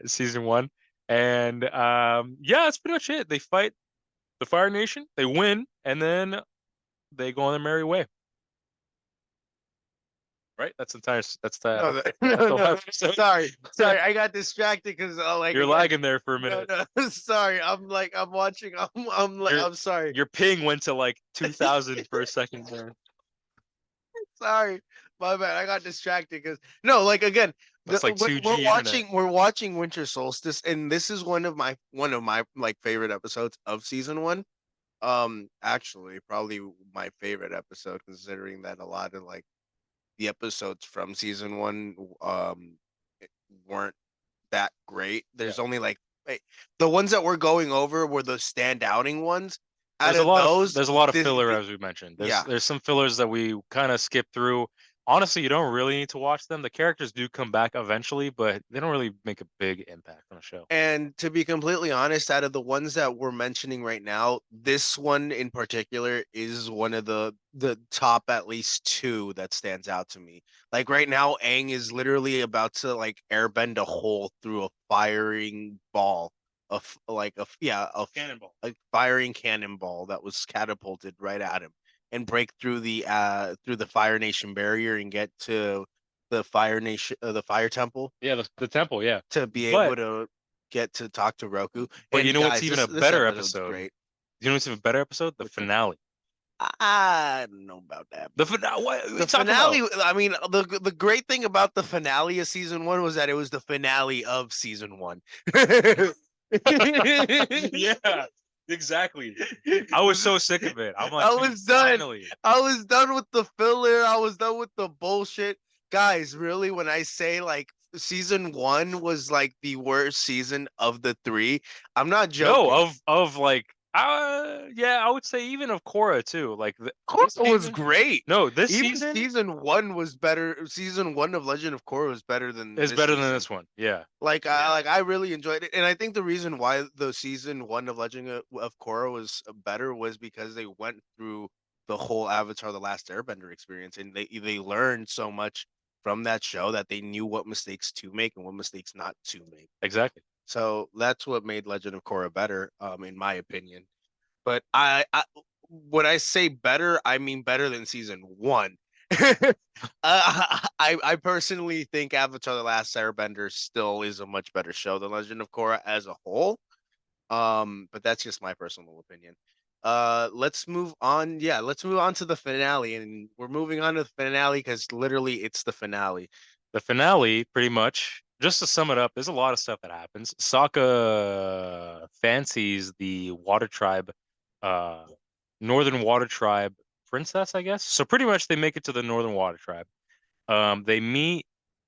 season 1. And yeah, that's pretty much it. They fight the Fire Nation, they win, and then they go on their merry way. Right? That's the No. Sorry, I got distracted because you're lagging there for a minute. No, sorry, I'm watching. I'm sorry. Your ping went to like 2,000 for a second there. Sorry, my bad. I got distracted because again, That's like We're 2G internet. watching Winter Solstice, and this is one of my like favorite episodes of season one. Actually, probably my favorite episode, considering that a lot of like the episodes from season one weren't that great. Yeah. There's only like the ones that we're going over were the standouting ones. Out of those, There's a lot of filler, the as we mentioned. yeah, There's some fillers that we kind of skip through. Honestly, you don't really need to watch them. The characters do come back eventually, but they don't really make a big impact on the show. and to be completely honest, out of the ones that we're mentioning right now, this one in particular is one of the top at least two that stands out to me. Like right now, Aang is literally about to like airbend a hole through a firing ball of like Cannonball. a firing cannonball that was catapulted right at him and break through the Fire Nation barrier and get to the Fire Temple Yeah, the temple, yeah. to be able But to get to talk to Roku. you And know what's guys, even a this better episode's episode? great. You know what's even a better episode? The Which one? finale. I don't know about that. The finale. What are you The talking finale. about? I mean, the great thing about the finale of season one was that it was the finale of season one. Yeah, exactly. I was so sick of it. I'm like, I was done. finally. I was done with the filler. I was done with the bullshit. Guys, really, when I say like season one was like the worst season of the three, I'm not No, joking. of like, yeah, I would say even of Korra too. Like this Korra was season. great. No, this Even season season one was better. Season one of Legend of Korra was better than is this better than season. this one. Yeah, Like yeah, I really enjoyed it, and I think the reason why the season one of of Korra was better was because they went through the whole Avatar: The Last Airbender experience, and they learned so much from that show that they knew what mistakes to make and what mistakes not to make. exactly. So that's what made Legend of Korra better, in my opinion. But when I say better, I mean better than season one. I personally think Avatar: The Last Airbender still is a much better show than Legend of Korra as a whole. But that's just my personal opinion. Let's move on. Yeah, let's move on to the finale, and we're moving on to the finale because literally it's the finale. The finale, pretty much, just to sum it up, there's a lot of stuff that happens. Sokka fancies the water tribe, uh, Northern Water Tribe princess, I guess. So pretty much they make it to the Northern Water Tribe. They meet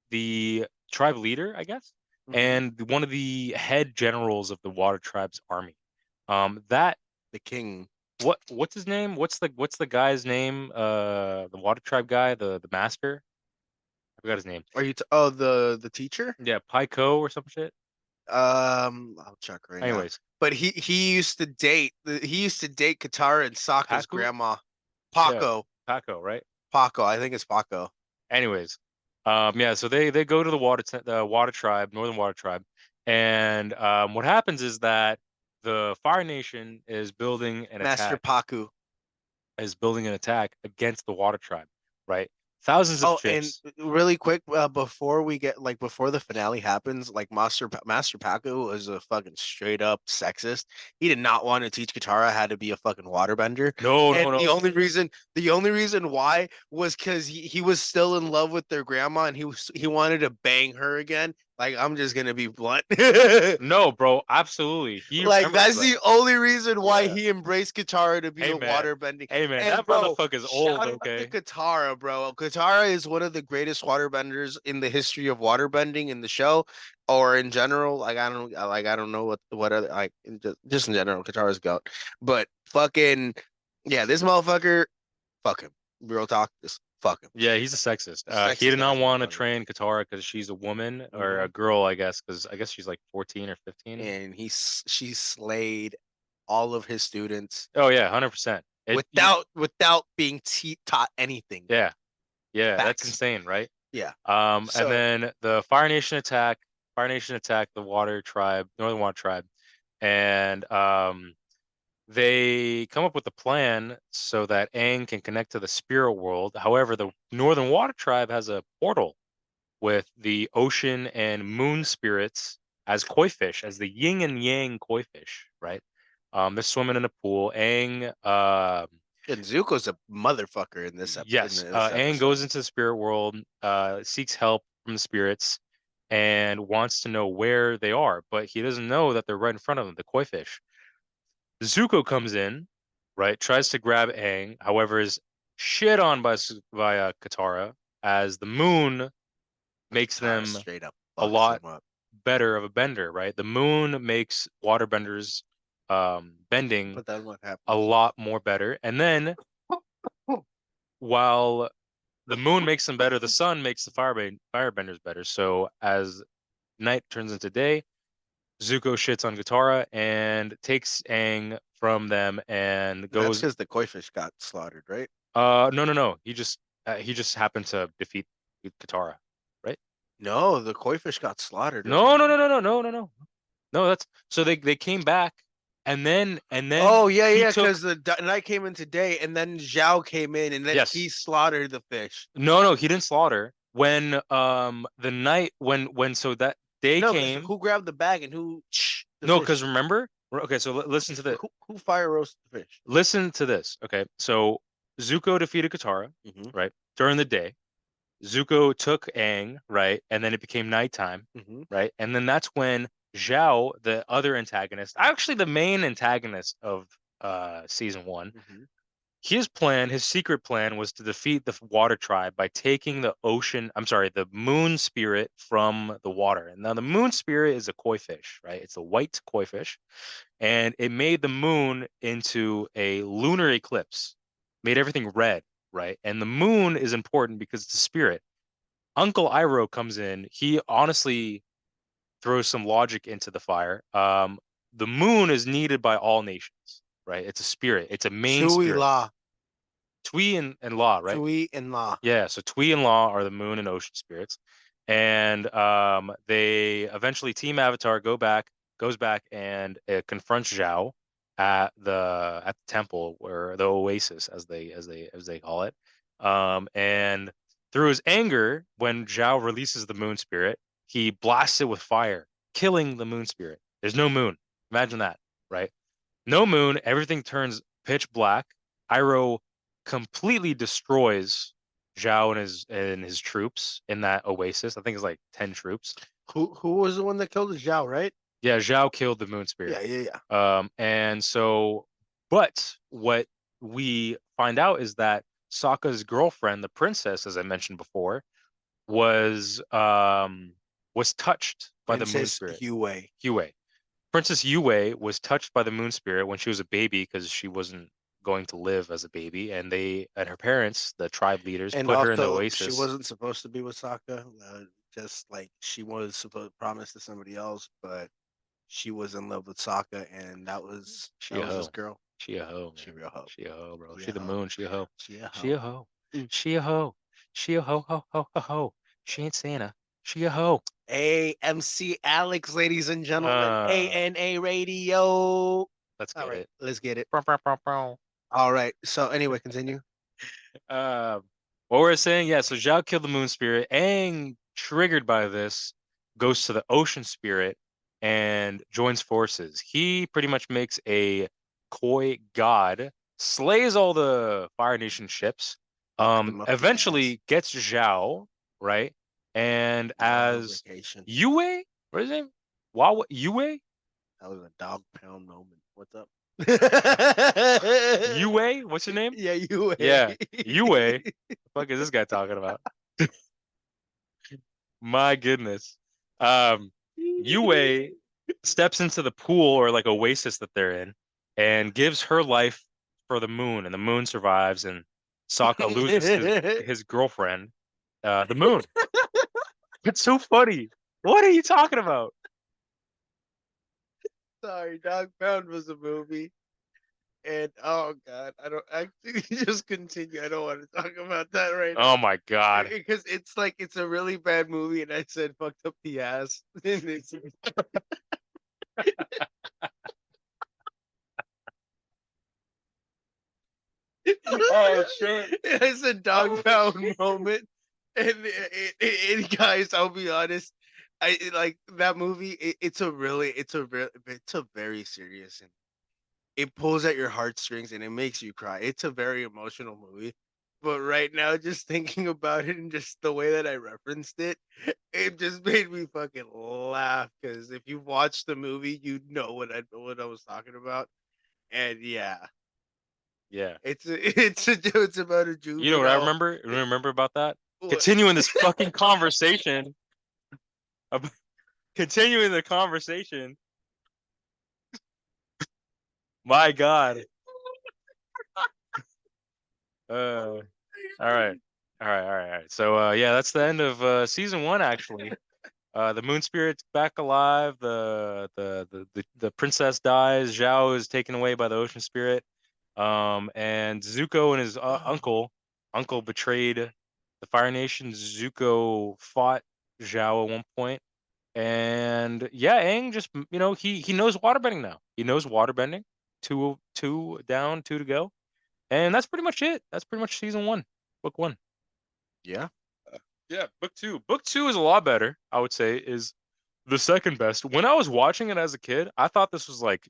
the tribe leader, I guess, Mhm. and one of the head generals of the Water Tribe's army. That The king. what's his name? What's the guy's name? The Water Tribe guy, the master. I forgot his name. Oh, the teacher? Yeah, Pyko or some shit. I'll check right now. Anyways, But he used to date Katara and Sokka's Paku? grandma, Yeah, Paco. Paco, right? Paco, I think it's Paco. Anyways, yeah, so they go to the Water Tribe, Northern Water Tribe, and what happens is that the Fire Nation Master Paku. is building an attack against the Water Tribe, right? Thousands of Oh, and ships. really quick, before we get like before the finale happens, like Master Paku was a fucking straight up sexist. He did not want to teach Katara how to be a fucking waterbender, No, and no, no. the only reason why was because he was still in love with their grandma, and he wanted to bang her again. Like I'm just gonna be blunt. No, bro, absolutely. He Like remembers that's the that. only reason why Yeah. he embraced Katara to be Hey a man. waterbending. Hey man, And that bro, motherfucker's old, shout out to okay? Katara, bro. Katara is one of the greatest waterbenders in the history of waterbending in the show or in general. I don't know what other like just in general, Katara's goat. But fucking yeah, this motherfucker, fuck him. Real talk, just fuck him. Yeah, he's a sexist. He Sexist did not ass want to motherfucker. train Katara because she's a woman or a Hmm. girl, I guess, because I guess she's like 14 or 15. And she slayed all of his students Oh yeah, 100%. without being taught anything. Yeah, yeah, that's Facts. insane, right? Yeah. And So then the Fire Nation attack the Water Tribe, Northern Water Tribe, and they come up with a plan so that Aang can connect to the spirit world. However, the Northern Water Tribe has a portal with the ocean and moon spirits as koi fish, as the yin and yang koi fish, right? They're swimming in a pool. and Zuko's a motherfucker in Yes, this Aang episode. goes into the spirit world, seeks help from the spirits, and wants to know where they are, but he doesn't know that they're right in front of him, the koi fish. Zuko comes in, right, tries to grab Aang, however, is shit on by Katara, as the moon makes Katara them straight up a fucks lot him up. better of a bender, right? The moon makes waterbenders bending But then what a happens? lot more better. And then while the moon makes them better, the sun makes the firebenders better. So as night turns into day, Zuko shits on Katara and takes Aang from them and That's goes. because the koi fish got slaughtered, right? No. He just happened to defeat Katara, right? No, the koi fish got slaughtered. No, no, Remember? no, no, no, no, no, no. No, that's so they came back and then Oh yeah, he yeah. took. Because the night came in today, and then Zhao came in, and then Yes. he slaughtered the fish. No, he didn't slaughter. When the night when so that day No, because came. who grabbed the bag and who the No, because fish? remember. Okay, so listen to the Who fire roasted the fish? listen to this. Okay, so Zuko defeated Katara, Mm-hmm. right? During the day. Zuko took Aang, right? And then it became nighttime, Mm-hmm. right? And then that's when Zhao, the other antagonist, actually the main antagonist of season one, Mm-hmm. his secret plan was to defeat the water tribe by taking the moon spirit from the water. And now the moon spirit is a koi fish, right? It's a white koi fish, and it made the moon into a lunar eclipse, made everything red, right? And the moon is important because it's a spirit. Uncle Iroh comes in. He honestly throws some logic into the fire. The moon is needed by all nations, right? It's a spirit. It's a main Tui spirit. La, Tui and La, right? Tui and La. Yeah, so Tui and La are the moon and ocean spirits. And they eventually Team Avatar goes back and confronts Zhao at the temple, where the oasis as they call it. And through his anger, when Zhao releases the moon spirit, he blasts it with fire, killing the moon spirit. There's no moon. Imagine that, right? No moon, everything turns pitch black. Iroh completely destroys Zhao and his troops in that oasis. I think it's like 10 troops. Who was the one that killed Zhao, right? Yeah, Zhao killed the moon Yeah, spirit. yeah, yeah. And so, but what we find out is that Sokka's girlfriend, the princess, as I mentioned before, was touched by the moon Princess spirit. Yue. Yue. Princess Yue was touched by the moon spirit when she was a baby because she wasn't going to live as a baby, and her parents, the tribe leaders, And put her in the also, she oasis. wasn't supposed to be with Sokka. Just like she was supposed promised to somebody else, but she was in love with Sokka, and She that a was his hoe. girl. She a hoe, She man. real hoe. She a hoe, bro. She She a the hoe. moon. She a hoe. She a She a hoe. hoe. Mm. She a hoe. She a hoe, ho, ho, ho, ho. She ain't Santa. She a hoe. AMC Alex, ladies and gentlemen. Uh, A&A Radio. let's All get right, it. let's get it. Bow, bow, bow, bow. All right. So anyway, continue. Uh, what we're saying, yeah. So Zhao killed the moon spirit. Aang, triggered by this, goes to the ocean spirit and joins forces. He pretty much makes a koi god, slays all the Fire Nation ships, Fuck him up the ass. eventually gets Zhao, right? And Royal as vacation. Yue, what is his name? Wow, Yue? That was a dog pound moment. What's up? Yue? What's your name? Yeah, you. Yeah, Yue. The fuck is this guy talking about? My goodness. Um, Yue steps into the pool or like oasis that they're in and gives her life for the moon, and the moon survives, and Sokka loses his girlfriend, the moon. It's so funny. What are you talking about? Sorry, Dog Pound was a movie. And oh god, I don't actually just continue. I don't want to talk about that right now. Oh my God. Because it's like it's a really bad movie and I said fucked up the ass. And it's Oh shit. it's a dog pound moment. And guys, I'll be honest. Like that movie. It's a very serious and it pulls at your heartstrings and it makes you cry. It's a very emotional movie. But right now, just thinking about it and just the way that I referenced it, it just made me fucking laugh. Because if you watch the movie, you know what I was talking about. And yeah, Yeah. it's about a You know what I juvenile. remember? Remember about that? What? Continuing this fucking conversation. Continuing the conversation. My God. All right. All right. So yeah, that's the end of season 1 actually. The moon spirit's back alive. The princess dies. Zhao is taken away by the ocean spirit. And Zuko and his uncle betrayed the Fire Nation. Zuko fought Zhao at one point. And yeah, Aang just he knows waterbending now. He knows waterbending. Two down, two to go. And that's pretty much it. That's pretty much season 1, book 1. Yeah. Yeah, book 2. Book 2 is a lot better, I would say, is the second best. When I was watching it as a kid, I thought this was like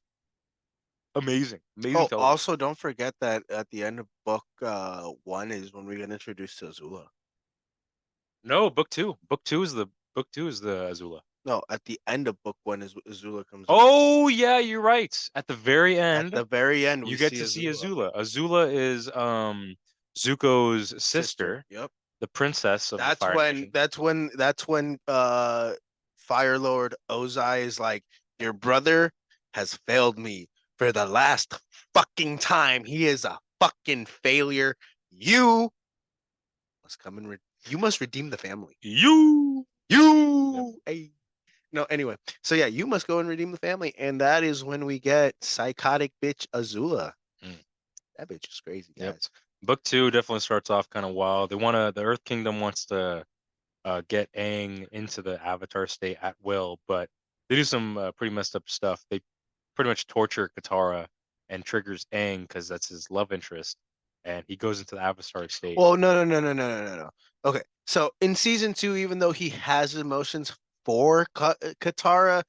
amazing. Amazing Oh, television. also, don't forget that at the end of book 1 is when we get introduced to Azula. No, book 2. Book 2 is the Azula. No, at the end of book 1 is Azula comes in. Oh yeah, you're right. At the very At end, the very end, you we get see to see Azula. Azula. Azula is Zuko's Sister. sister, Yep. the princess of the That's Fire when Nation. Fire Lord Ozai is like, your brother has failed me for the last fucking time. He is a fucking failure. You must come and you must redeem the family. You. You. Hey. No, anyway. So yeah, you must go and redeem the family. And that is when we get psychotic bitch Azula. Mm. That bitch is crazy, Yep. guys. Book 2 definitely starts off kind of wild. The Earth Kingdom wants to get Aang into the Avatar state at will, but they do some pretty messed up stuff. They pretty much torture Katara and triggers Aang because that's his love interest, and he goes into the Avatar state. Well, no. Okay, so in season 2, even though he has emotions for Katara,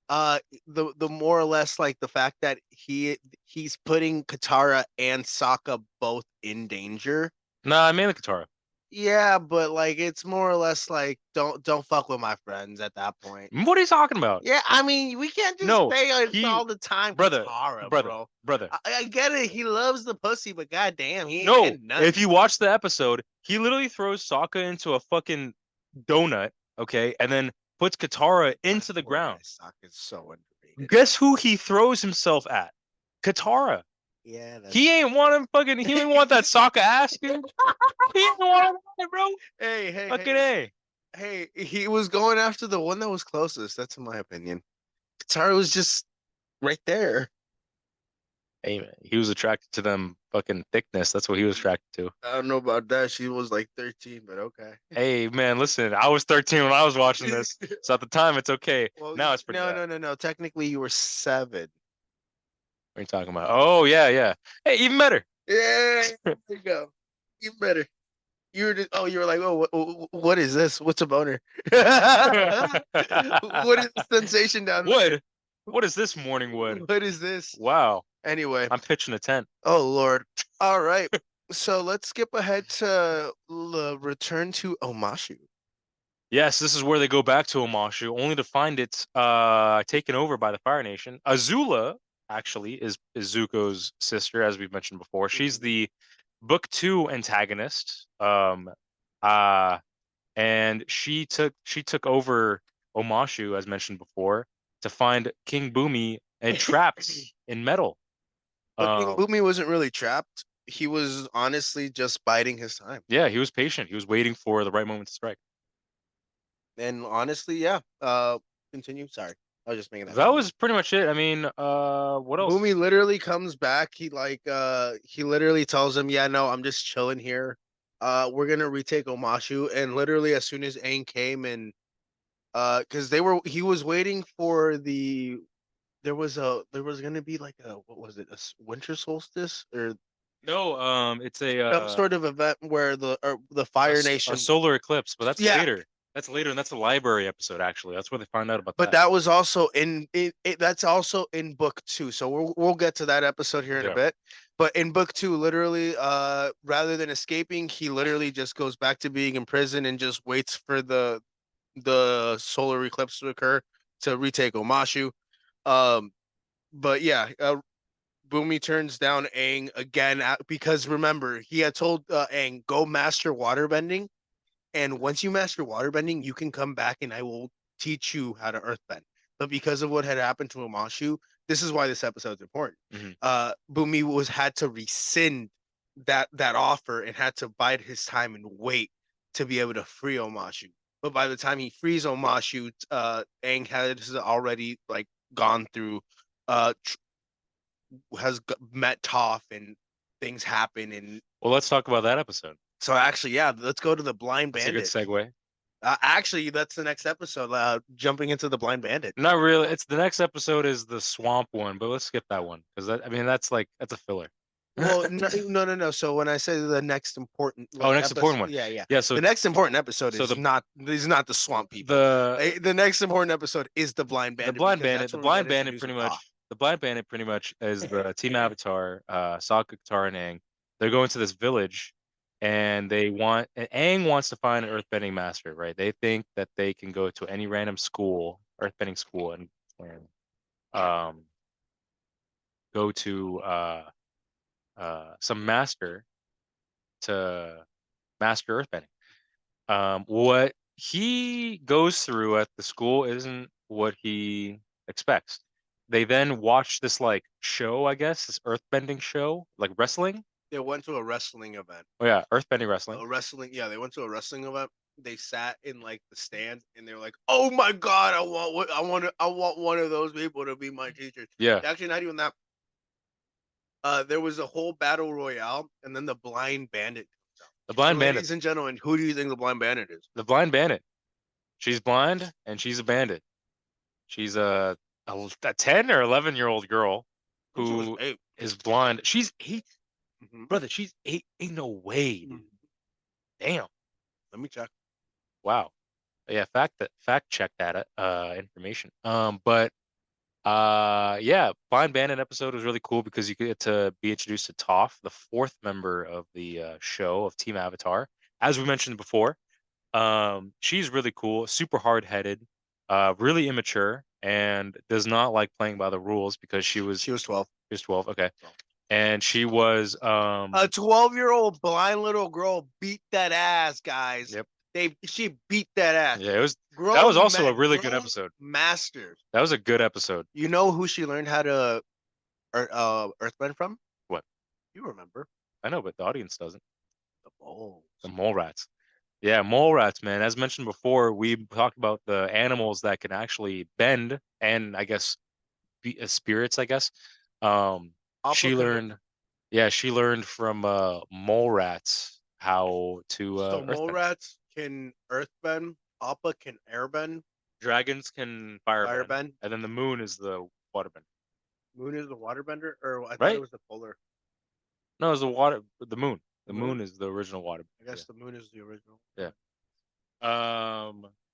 the more or less like the fact that he's putting Katara and Sokka both in danger. Nah, mainly Katara. Yeah, but like it's more or less like don't fuck with my friends at that point. What are you talking about? Yeah, I mean we can't just No, say it's he, all the time brother, Katara, brother, bro. brother. I get it. He loves the pussy, but goddamn, he ain't No, getting nothing. if you watch the episode, he literally throws Sokka into a fucking donut, okay, and then puts Katara into the ground. Sokka's so underrated. Guess who he throws himself at? Katara. Yeah, that's... He ain't want him fucking. He ain't want that Sokka ass, dude. He ain't want it, bro. Fucking A. Hey, he was going after the one that was closest. That's in my opinion. Katara was just right there. Hey man, he was attracted to them fucking thickness. That's what he was attracted to. I don't know about that. She was like 13, but okay. Hey man, listen, I was 13 when I was watching this, so at the time it's okay. Well, Now it's pretty bad. no. Technically, you were 7. What are you talking about? Oh yeah, yeah. Hey, even better. Yeah, there you go. Even better. You were just, you were like, oh, what is this? What's a boner? What is the sensation down there? Wood. What is this morning wood? What is this? Wow. Anyway, I'm pitching a tent. oh Lord. All right. So let's skip ahead to return to Omashu. Yes, this is where they go back to Omashu, only to find it taken over by the Fire Nation. Azula actually is Zuko's sister, as we've mentioned before. She's the book 2 antagonist. And she took over Omashu, as mentioned before, to find King Bumi and trapped in metal. But King Bumi wasn't really trapped. He was honestly just biding his time. Yeah, he was patient. He was waiting for the right moment to strike. And honestly, yeah. Continue. Sorry, I was just making that. That was pretty much it. I mean, what else? Bumi literally comes back. He literally tells him, "Yeah, no, I'm just chilling here. We're gonna retake Omashu." And literally, as soon as Aang came and because he was waiting for there was gonna be like a what was it, a winter solstice or No, it's some sort of event where the Fire Nation a solar eclipse, but that's yeah. later. That's later, and that's a library episode. Actually, that's where they find out about But that. that was also that's also in book 2. So we'll get to that episode here in a bit. But in book 2, literally, rather than escaping, he literally just goes back to being in prison and just waits for the solar eclipse to occur to retake Omashu. Um, but yeah, Boomy turns down Aang again because remember he had told Aang, go master waterbending, and once you master waterbending, you can come back and I will teach you how to earthbend. But because of what had happened to Amashu, this is why this episode is important. Mm-hmm. Boomy had to rescind that offer and had to bide his time and wait to be able to free Omashu. But by the time he frees Omashu, Aang has already like gone through has met Toph and things happen. And Well, let's talk about that episode. so actually, yeah, let's go to the Blind That's a good Bandit. segue. Actually, that's the next episode. Jumping into the Blind Bandit. Not really. It's the next episode is the swamp one, but let's skip that one because I mean that's a filler. Well, no. So when I say the next important, Oh, like next episode, important one. yeah. Yeah. So The next important episode so is not the swamp people. the Next important episode is the Blind Bandit. The Blind Bandit pretty much is the Team Avatar, Sokka, Katara, and Aang. They're going to this village, and Aang wants to find an earthbending master, right? They think that they can go to any random school, earthbending school, and um go to some master to master earthbending. What he goes through at the school isn't what he expects. They then watch this like show, I guess, this earthbending show, like wrestling. They went to a wrestling event. Oh yeah, earthbending wrestling. Yeah, they went to a wrestling event. They sat in like the stands and they were like, "Oh my god, I want one of those people to be my teachers." Yeah. Actually, not even that. There was a whole battle royale, and then the Blind Bandit comes out. The Blind Bandit. Ladies and gentlemen, who do you think the Blind Bandit is? The Blind Bandit. She's blind and she's a bandit. She's a 10 or 11-year-old girl who is blind. She's 8. Mm-hmm. Brother, she's 8. Ain't no way, dude. Damn. Let me check. Wow. Yeah, fact check that information. But yeah, Blind Bandit episode was really cool because you get to be introduced to Toph, the 4th member of the show of Team Avatar. As we mentioned before, she's really cool, super hard-headed, really immature, and does not like playing by the rules because she was 12. She was 12, okay. And she was a 12-year-old blind little girl beat that ass, guys. Yep. She beat that ass. Yeah, that was also a really good episode. Masters. That was a good episode. You know who she learned how to earthbend from? What? You remember? I know, but the audience doesn't. The moles. The mole rats. Yeah, mole rats, man. As mentioned before, we talked about the animals that can actually bend, and I guess be spirits. I guess. She learned from mole rats how to. So mole rats can earthbend. Appa can airbend. Dragons can firebend. And then the moon is the waterbender. Moon is the waterbender, or I thought it was the polar. No, it's the moon. The moon is the original water. I guess the moon is the original. Yeah.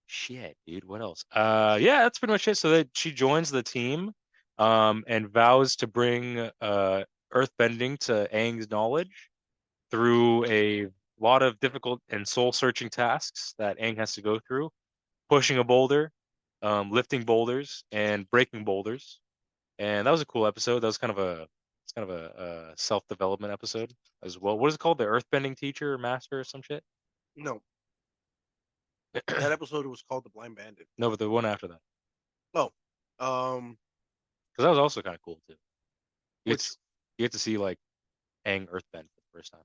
Shit, dude. What else? Yeah, that's pretty much it. So that she joins the team, and vows to bring earthbending to Aang's knowledge through a lot of difficult and soul-searching tasks that Aang has to go through, pushing a boulder, lifting boulders, and breaking boulders. And that was a cool episode. That was kind of a self-development episode as well. What is it called? The Earthbending Teacher or Master or some shit? No. That episode was called The Blind Bandit. No, but the one after that. Oh. Because that was also kind of cool too. You get to see like Aang Earthbend for the first time.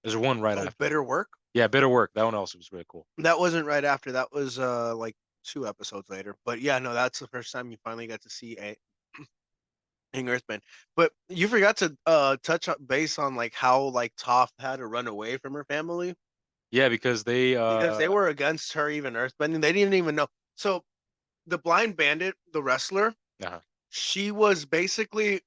There's one right after. Bitter Work? Yeah, Bitter Work. That one also was really cool. That wasn't right after. That was like 2 episodes later. But yeah, no, that's the first time you finally got to see Aang Earthbend. But you forgot to touch base on like how like Toph had to run away from her family. Yeah, because they were against her even earthbending. They didn't even know. So the Blind Bandit, the wrestler, she was basically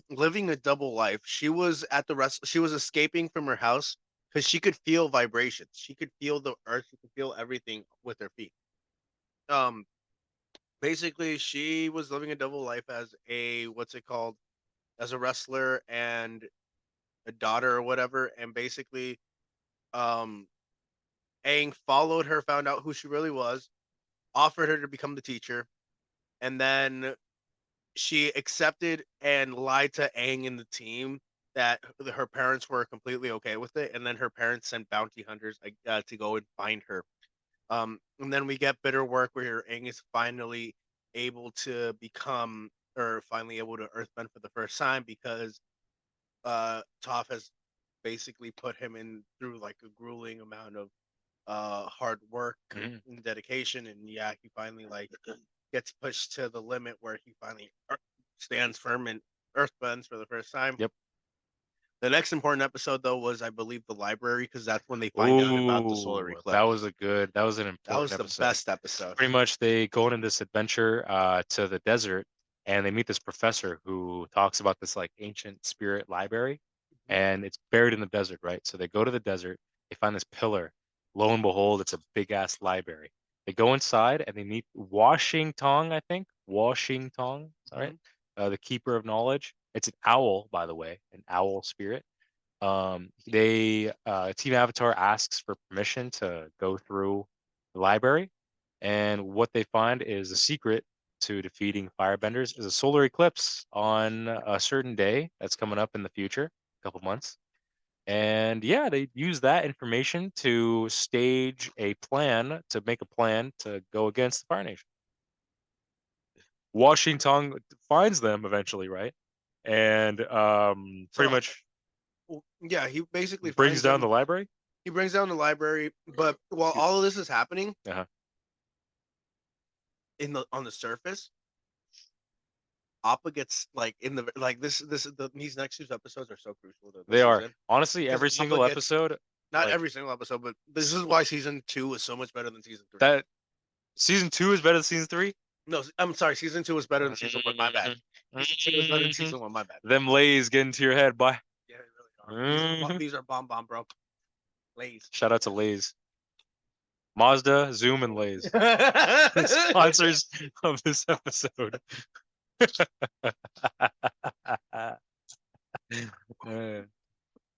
living a double life. She was at the she was escaping from her house because she could feel vibrations. She could feel the earth. She could feel everything with her feet. Basically, she was living a double life as a as a wrestler and a daughter or whatever, and basically, um, Aang followed her, found out who she really was, offered her to become the teacher, and then she accepted and lied to Aang and the team that her parents were completely okay with it, and then her parents sent bounty hunters to go and find her. And then we get bitter work where Aang is finally able to become, or finally able to earthbend for the first time because Toph has basically put him in through like a grueling amount of hard work Mhm. and dedication, and yeah, he finally like gets pushed to the limit where he finally stands firm and earthbends for the first time. Yep. The next important episode though was, I believe, the library, because that's when they find out about the solar Ooh, eclipse. that was an That important was the episode. best episode. Pretty much they go on this adventure to the desert, and they meet this professor who talks about this like ancient spirit library, Mhm. and it's buried in the desert, right? So they go to the desert, they find this pillar. Lo and behold, it's a big ass library. They go inside and they meet Washington, I think. Washington, all right? Mhm. The keeper of knowledge. It's an owl, by the way, an owl spirit. They Team Avatar asks for permission to go through the library, and what they find is a secret to defeating firebenders is a solar eclipse on a certain day that's coming up in the future, a couple months. And yeah, they use that information to stage a plan to make a plan to go against the Fire Nation. Washington finds them eventually, right? And pretty So much yeah, he basically brings finds down them. the library. He brings down the library, but while Excuse me. all of this is happening Uh-huh. in the on the surface, Appa gets like in the like these next two episodes are so crucial to the They are. season Honestly, because every Appa single gets, episode, not like every single episode, but this is why season 2 is so much better than season 3. that season 2 is better than season 3. No, I'm sorry, season 2 was better than season 1. My bad. Season 2 was better than Mhm. season 1. My bad. Them lays get into your head, boy. Yeah, they really are. Mhm. These are bomb, bro. Lays. Shout out to Lays. Mazda, Zoom, and Lays. The sponsors of this episode. Uh,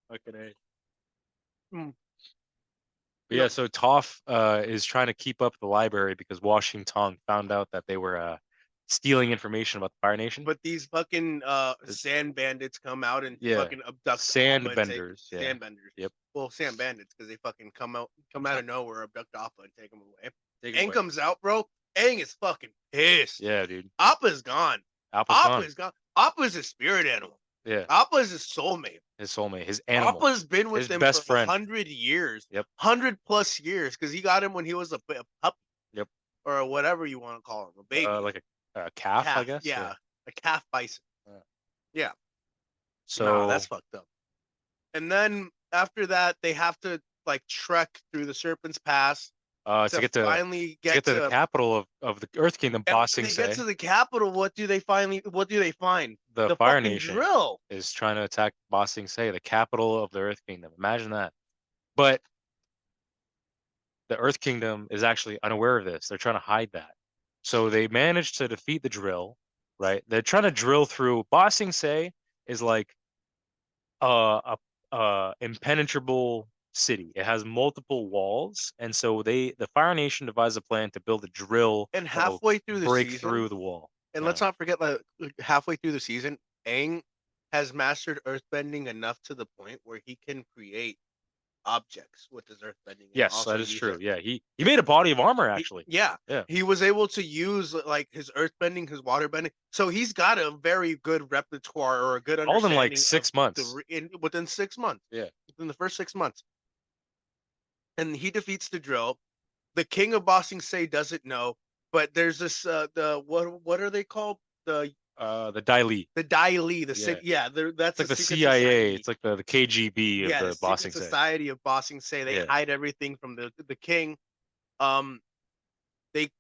Fucking A. Mm. But yeah, so Toph is trying to keep up the library because Washington found out that they were stealing information about the Fire Nation. But these fucking It's- sand bandits come out and yeah, fucking abduct sand Appa and take benders. Yeah. sand benders. Yep. Well, sand bandits because they fucking come out of nowhere, abduct Appa and take him away. Take it Aang away. comes out, bro. Aang is fucking pissed. Yeah, dude. Appa's gone. Apple's gone. Appa's gone. Appa's a spirit animal. Yeah, Appa's his soulmate. his soulmate, his animal, Appa's been with his him best for friend. 100 years. Yep. 100+ years, because he got him when he was a pup. Yep. Or whatever you want to call him, a baby. Like a calf, I guess. Yeah. A calf bison. Yeah. Yeah. So That's fucked up. And then after that, they have to like trek through the Serpent's Pass to get to finally get to the capital of the Earth Kingdom, and when Bossing they say get to the capital, what do they find? the The Fire fucking Nation drill. is trying to attack Bossing say the capital of the Earth Kingdom. Imagine that. But the Earth Kingdom is actually unaware of this. They're trying to hide that. So they managed to defeat the drill, right? They're trying to drill through. Bossing say is like a impenetrable city. It has multiple walls, and so the Fire Nation devised a plan to build a drill And that will halfway through the break season, through the wall. and let's not forget, like halfway through the season, Aang has mastered earthbending enough to the point where he can create objects with his earthbending. Yes, that is true. Yeah, he made a body of armor actually. Yeah, Yeah. he was able to use like his earthbending, his waterbending. So he's got a very good repertoire or a good All in understanding. like 6 months. Within 6 months. Yeah. Within the first 6 months, and he defeats the drill. The king of Bossing Say doesn't know, but there's this the what are they called? The Dai Li. The Dai Li, that's It's like the secret CIA. society. It's like the KGB of Yeah, the the Bossing secret say. society of Bossing Say. They Yeah. hide everything from the king. Um, they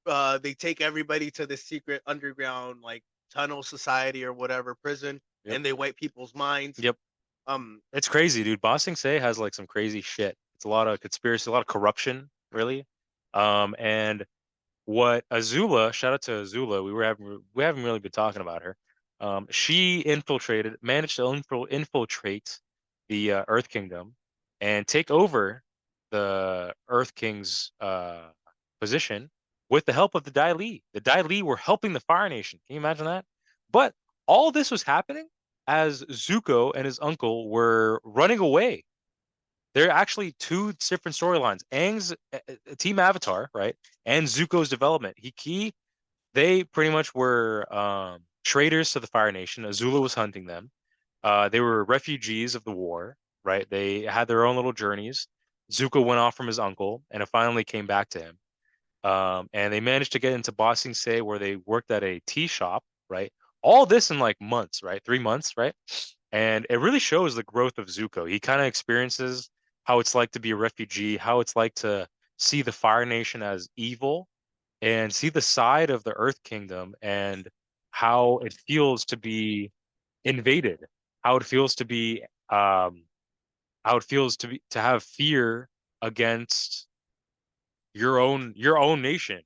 take everybody to this secret underground like tunnel society or whatever prison, Yep. and they wipe people's minds. Yep. It's crazy, dude. Bossing say has like some crazy shit. It's a lot of conspiracy, a lot of corruption, really. And what Azula, shout out to Azula, we haven't really been talking about her. She managed to infiltrate the Earth Kingdom and take over the Earth King's position with the help of the Dai Li. The Dai Li were helping the Fire Nation. Can you imagine that? But all this was happening as Zuko and his uncle were running away. There are actually two different storylines. Aang's Team Avatar, right, and Zuko's development. They pretty much were traitors to the Fire Nation. Azula was hunting them. They were refugees of the war, right? They had their own little journeys. Zuko went off from his uncle, and it finally came back to him. And they managed to get into Ba Sing Se, where they worked at a tea shop, right? All this in like months, right? 3 months, right? And it really shows the growth of Zuko. He kind of experiences how it's like to be a refugee, how it's like to see the Fire Nation as evil, and see the side of the Earth Kingdom and how it feels to be invaded, how it feels to be to have fear against your own nation,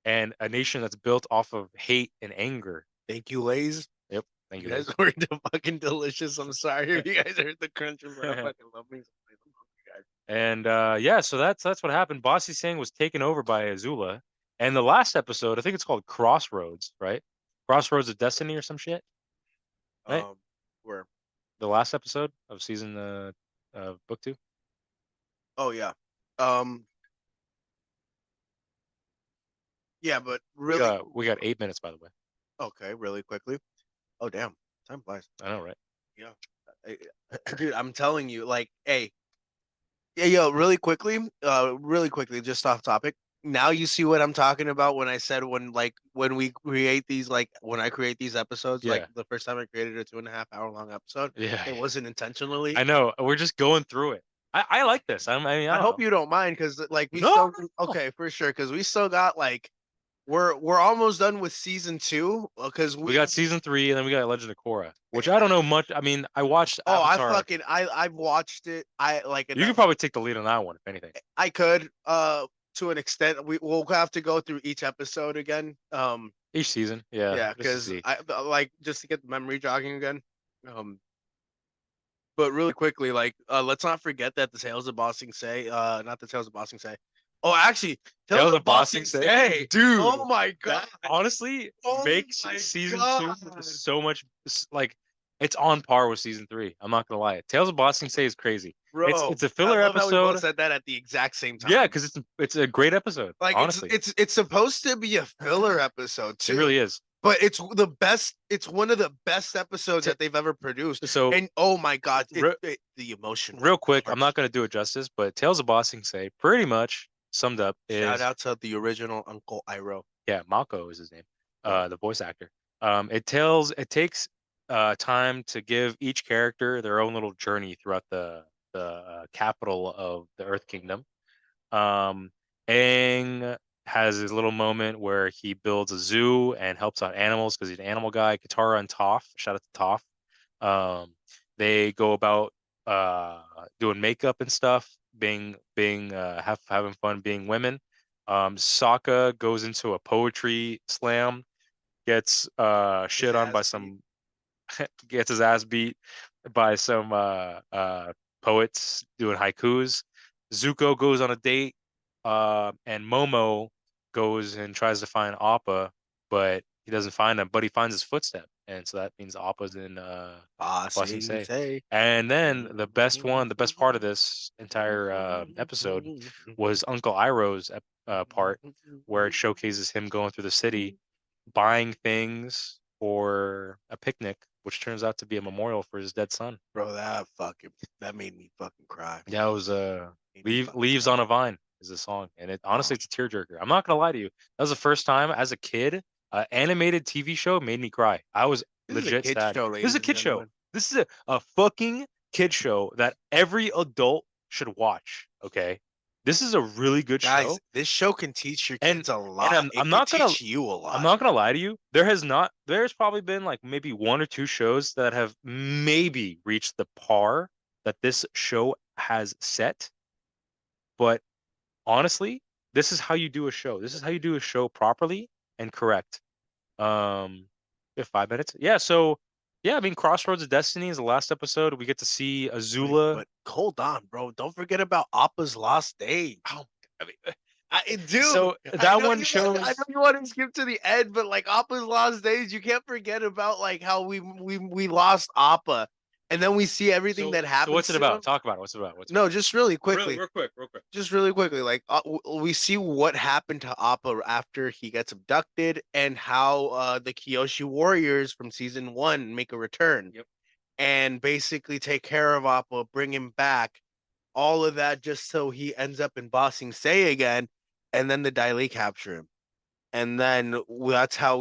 and a nation that's built off of hate and anger. Thank you, Lays. Yep. Thank You you, guys Liz. were fucking delicious. I'm sorry if you guys heard the crunching, but I fucking love me some Lay's. I'm hungry, guys. And yeah, so that's what happened. Bossy Singh was taken over by Azula. And the last episode, I think it's called Crossroads, right? Crossroads of Destiny or some shit, right? Um, where? The last episode of season book 2. Oh yeah. Um, yeah, but really, We got 8 minutes, by the way. okay, really quickly. Oh damn, time flies. I know, right? Yeah, dude, I'm telling you, like, hey, yeah, yo, really quickly, just off topic. Now you see what I'm talking about when I said when we create these when I create these episodes, like Yeah. the first time I created a 2.5 hour long episode, Yeah. it wasn't intentionally. I know. We're just going through it. I like this. I mean, I I don't hope know. you don't mind because like we No, still no, no. okay for sure because we still got like we're almost done with season 2 because We we got season 3, and then we got Legend of Korra, which I don't know much. I mean, I watched oh Avatar. I've watched it I like You could probably take the lead on that one, if anything. I could to an extent we'll have to go through each episode again Each season, yeah, yeah just to because see. I like just to get the memory jogging again um but really quickly let's not forget that the Tales of Bossing Say not the Tales of Bossing Say oh actually Tales Tales of of Bossing Bossing Say, Say dude, oh my god that honestly oh makes my season 2 god so much like it's on par with season 3. I'm not gonna lie. Tales of Bossing Say is crazy. bro It's a I filler love how we both episode. said that at the exact same Yeah, time because it's a great episode. like Honestly, it's supposed to be a filler episode it too really is. but it's the best it's one of the best episodes T- that they've ever produced so and oh my god re- the emotion real quick, I'm not parts. gonna do it justice, but Tales of Bossing Say pretty much summed up Shout is, out to the original Uncle Iroh. yeah, Mako is his name, Bro, the voice actor. It takes time to give each character their own little journey throughout the capital of the Earth Kingdom. Um, Aang has his little moment where he builds a zoo and helps out animals because he's an animal guy. Katara and Toph, shout out to Toph. They go about uh doing makeup and stuff, having fun being women. Sokka goes into a poetry slam, gets his shit on by ass beat. some gets his ass beat by some poets doing haikus. Zuko goes on a date, and Momo goes and tries to find Appa, but he doesn't find him, but he finds his footstep. And so that means Appa's in Blessing Bossing Say. say. And then the best part of this entire episode was Uncle Iroh's part, where it showcases him going through the city, buying things for a picnic, which turns out to be a memorial for his dead son. Bro, that made me fucking cry. Yeah, it was Made me fucking Leaves cry. on a Vine is the song, and it Oh, honestly it's a tearjerker. I'm not gonna lie to you. That was the first time as a kid, animated TV show made me cry. I was this is a legit kid sad. show, This is ladies a and kid show. gentlemen. This is a fucking kid show that every adult should watch. Okay, this is a really good Guys, show, this show can teach your and kids a and lot. It could teach you a I'm lot. not gonna lie to you. There's probably been like maybe one or two shows that have maybe reached the par that this show has set. But honestly, this is how you do a show. This is how you do a show properly and correct. Um, have 5 minutes. Yeah. So, yeah, I mean, Crossroads of Destiny is the last episode. We get to see Wait, Azula. but hold on, bro. Don't forget about Appa's lost day. Oh, I mean, Dude, so that one I know shows. you want to skip to the end, but like Appa's lost days, you can't forget about like how we lost Appa, and then we see everything So, that so what's happens it to about? him. Talk about it. What's it about? What's it No, about? just really Really, quickly, real quick, real quick. just really quickly. Like we see what happened to Appa after he gets abducted, and how the Kyoshi warriors from season 1 make a return Yep. and basically take care of Appa, bring him back. All of that just so he ends up in Bossing Say again, and then the Daily capture him. And then that's how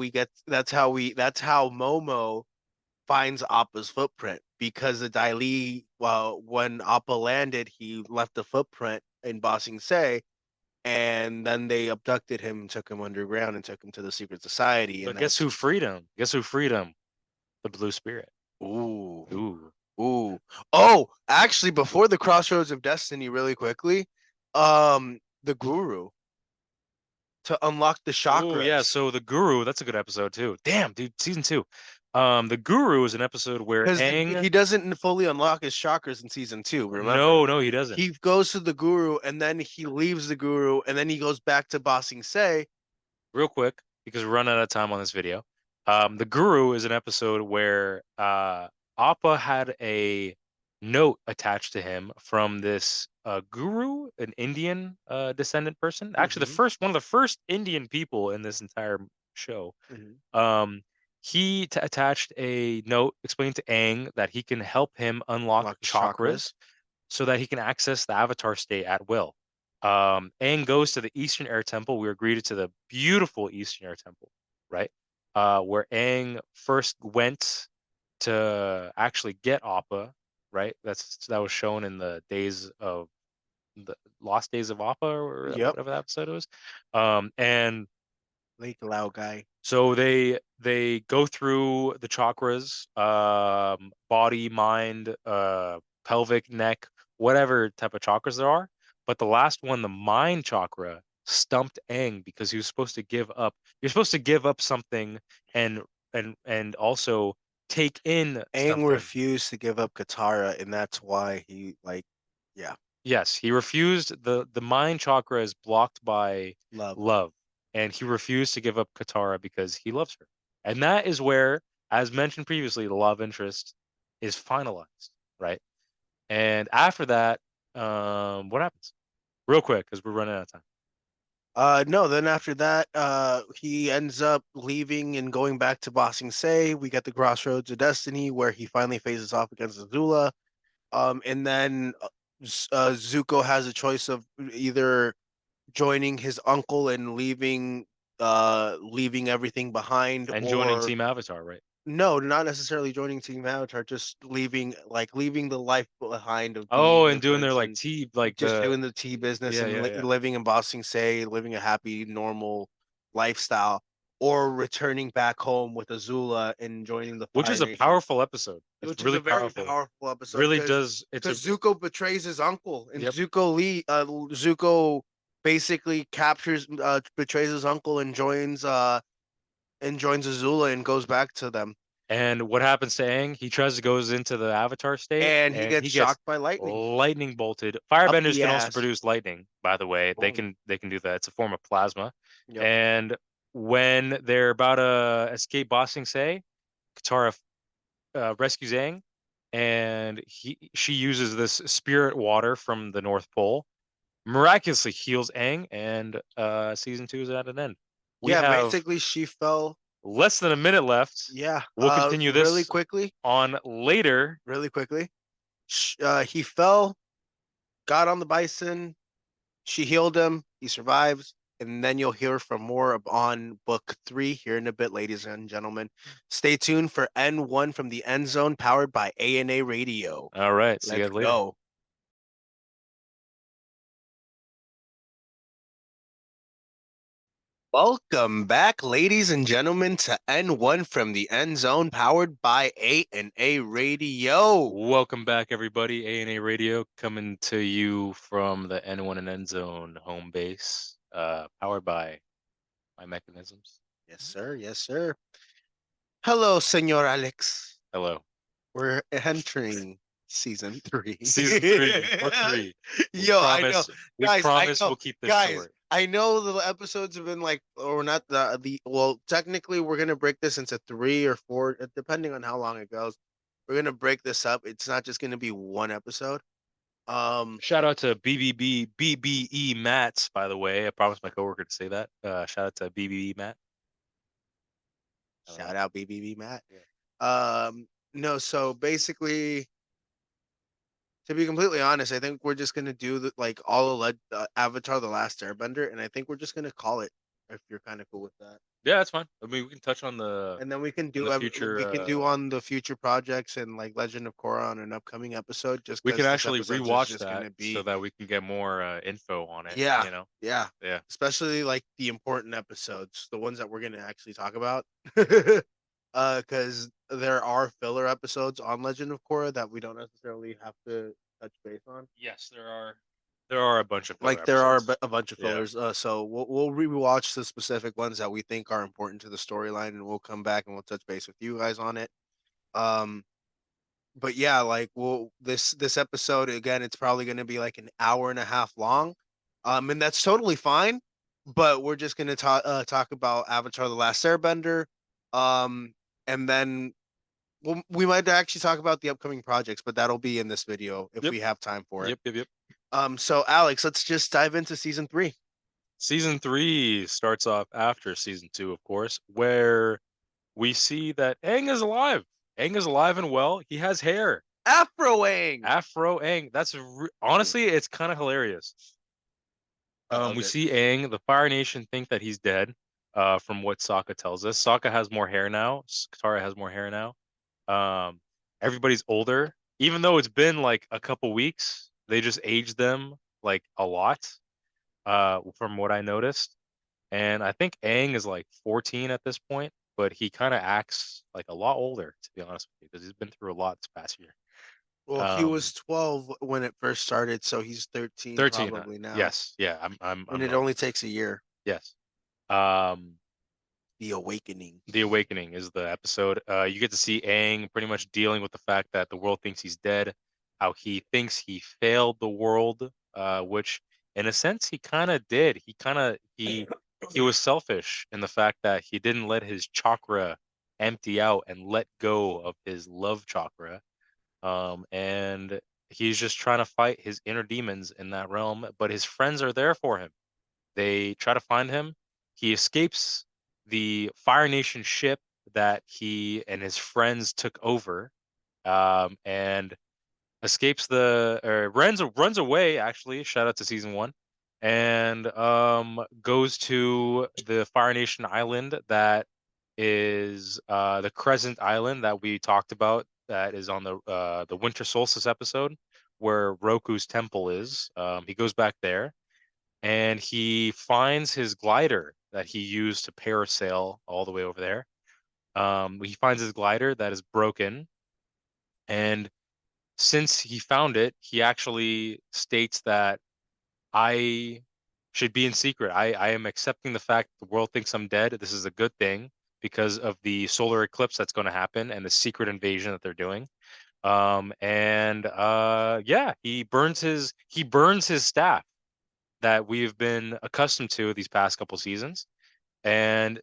Momo finds Appa's footprint, because the Daily, well, when Appa landed, he left a footprint in Bossing Say, and then they abducted him and took him underground and took him to the secret society, But and guess that's who freed him? Guess who freed him? The Blue Spirit. ooh. Ooh. Ooh. Oh, actually, before the Crossroads of Destiny, really quickly, the Guru to unlock the Oh yeah, chakras. so the Guru, that's a good episode too. Damn, dude, season 2. The Guru is an episode where Because Aang. he doesn't fully unlock his chakras in season 2, remember? No, no, he doesn't. He goes to the Guru and then he leaves the Guru and then he goes back to Bossing Say. Real quick, because we're running out of time on this video. The Guru is an episode where Appa had a note attached to him from this guru, an Indian descendant person. Actually, the Mm-hmm, first one of the first Indian people in this entire show. mm-hmm. Um, he attached a note explaining to Aang that he can help him unlock Unlock his chakras. chakras so that he can access the Avatar state at will. Aang goes to the Eastern Air Temple. We were greeted to the beautiful Eastern Air Temple, right? Where Aang first went to actually get Appa, right? That was shown in the days of the Lost Days of Appa, or Yep. whatever that episode was. And Lake Lao guy. so they go through the chakras, body, mind, pelvic, neck, whatever type of chakras there are. But the last one, the mind chakra, stumped Aang because he was supposed to give up. You're supposed to give up something and and also take in Aang something. refused to give up Katara, and that's why he like, yeah, Yes, he refused. The mind chakra is blocked by love. love, and he refused to give up Katara because he loves her. And that is where, as mentioned previously, the love interest is finalized, right? And after that, what happens? Real quick, because we're running out of time. No, then after that, he ends up leaving and going back to Bossing Say. We get the Crossroads of Destiny where he finally faces off against Azula. And then Zuko has a choice of either joining his uncle and leaving everything behind, And joining or Team Avatar, right? no, not necessarily joining Team Avatar, just leaving the life behind of Oh, being a and doing their like prince, tea, like just the doing the tea business yeah, and yeah, yeah. living in Bossing Say, living a happy, normal lifestyle, or returning back home with Azula and joining the Which Fire is a Nation, powerful episode. It's which is really a very powerful. powerful episode Really because does. It's a Zuko betrays his uncle, and yep. Zuko basically betrays his uncle and joins Azula and goes back to them, And what happens to Aang? He tries to goes into the Avatar state, and he and gets he gets shocked by lightning lightning bolted. up Firebenders the can also ass. produce lightning, by the way. They Boom. can do that. It's a form of plasma. Yep. And when they're about to escape Bossing Say, Katara rescues Aang, and she uses this spirit water from the North Pole, miraculously heals Aang, and season 2 is at an end. We Yeah, have basically she fell. less than a minute left. Yeah. We'll continue Really this quickly, on later. really quickly. He fell, got on the bison. She healed him. He survives. And then you'll hear from more on book 3 here in a bit, ladies and gentlemen. Stay tuned for N1 from the End Zone, powered by A&A Radio. All right. See you Let's guys later. go. Welcome back, ladies and gentlemen, to N1 from the End Zone, powered by A&A Radio. Welcome back, everybody. A&A Radio coming to you from the N1 and End Zone home base, powered by my mechanisms. Yes, sir. Yes, sir. Hello, Senor Alex. Hello. We're entering season 3. Season 3 or 3. We Yo, I know, promise. We guys. I promise know, we'll keep this guys. short. I know the episodes have been like, or not the. Well, technically, we're gonna break this into 3 or 4, depending on how long it goes. We're gonna break this up. It's not just gonna be one episode. Um, Shout out to BBE Mats, by the way. I promised my coworker to say that. Shout out to BBE Matt. Shout out BBB Matt. Yeah. No, so basically, to be completely honest, I think we're just gonna do like all of Avatar: The Last Airbender, and I think we're just gonna call it if you're kind of cool with that. Yeah, that's fine. I mean, we can touch on the And then we can in do the future. we can do on the future projects and like Legend of Korra on an upcoming episode, just We can because this actually episode's is rewatch just that gonna so be that we can get more info on it. yeah, You know. yeah, Yeah. especially like the important episodes, the ones that we're gonna actually talk about. Because there are filler episodes on Legend of Korra that we don't necessarily have to touch base on. Yes, there are. There are a bunch of filler Like there are episodes. a bunch of Yeah. fillers. So we'll rewatch the specific ones that we think are important to the storyline, and we'll come back and we'll touch base with you guys on it. Um, but yeah, like this episode again, it's probably going to be like an hour and a half long, and that's totally fine. But we're just going to talk about Avatar: The Last Airbender, and then we might actually talk about the upcoming projects, but that'll be in this video if Yep. we have time for it. Yep. So Alex, let's just dive into season 3. Season 3 starts off after season 2, of course, where we see that Aang is alive. Aang is alive and well. He has hair. Afroing. Afro Aang. Honestly, it's kind of hilarious. I love We it. see Aang. The Fire Nation think that he's dead. From what Sokka tells us, Sokka has more hair now. Katara has more hair now. Um, Everybody's older, even though it's been like a couple weeks. They just aged them like a lot. From what I noticed, and I think Aang is like 14 at this point, but he kind of acts like a lot older, to be honest with you, because he's been through a lot this past year. Well, he was Um, 12 when it first started, so he's 13 13. probably now. Yes, yeah, And I'm it wrong. only takes a year. Yes. Um, The Awakening. The Awakening is the episode. You get to see Aang pretty much dealing with the fact that the world thinks he's dead, how he thinks he failed the world, which in a sense he kind of did. He was selfish in the fact that he didn't let his chakra empty out and let go of his love chakra. And he's just trying to fight his inner demons in that realm, but his friends are there for him. They try to find him. He escapes the Fire Nation ship that he and his friends took over, and escapes the or runs away. Actually, shout out to season 1, and goes to the Fire Nation island that is the Crescent Island that we talked about. That is on the Winter Solstice episode where Roku's temple is. He goes back there and he finds his glider that he used to parasail all the way over there. He finds his glider that is broken, and since he found it, he actually states that I should be in secret. I am accepting the fact the world thinks I'm dead. This is a good thing because of the solar eclipse that's going to happen and the secret invasion that they're doing. And yeah, he burns his staff that we've been accustomed to these past couple seasons, and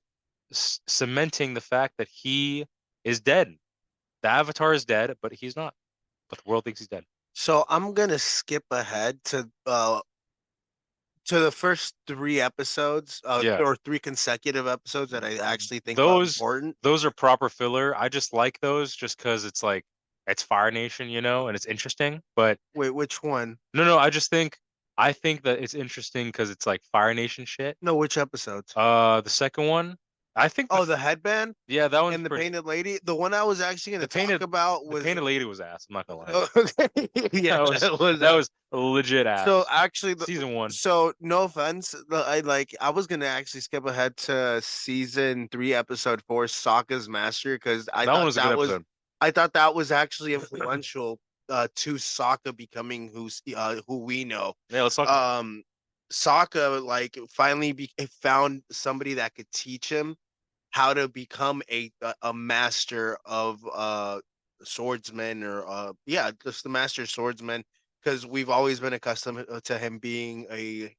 cementing the fact that he is dead. The Avatar is dead, but he's not. But the world thinks he's dead. So I'm gonna skip ahead to the first 3 episodes, Yeah, or 3 consecutive episodes that I actually think are those important. those are proper filler. I just like those just because it's like it's Fire Nation, and it's interesting. But Wait, which one? no, I think that it's interesting because it's like Fire Nation shit. No, which episodes? The second one, I think Oh, the headband yeah, that one's and the pretty. painted lady. The one I was actually The gonna talk painted about the was painted lady was ass. I'm not gonna lie. okay. Yeah, That was that was that was legit so ass. actually Season 1. so no offense, I was gonna actually skip ahead to season 3, episode 4, Sokka's Master, because That one was a good episode. I thought that was actually influential to Sokka becoming who we know. Yeah, let's talk about it. Um Sokka like finally found somebody that could teach him how to become a master of swordsman, or just the master swordsman, because we've always been accustomed to him being a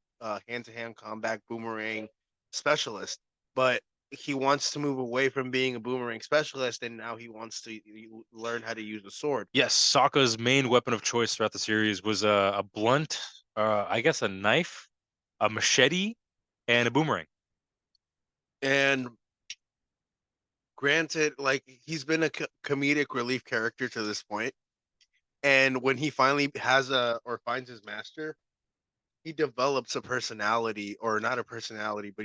hand-to-hand combat boomerang specialist, but he wants to move away from being a boomerang specialist, and now he wants to learn how to use a sword. Yes, Sokka's main weapon of choice throughout the series was a blunt, I guess a knife, a machete, and a boomerang. And granted, like, he's been a comedic relief character to this point, and when he finally has a or finds his master, he develops a personality, or not a personality, but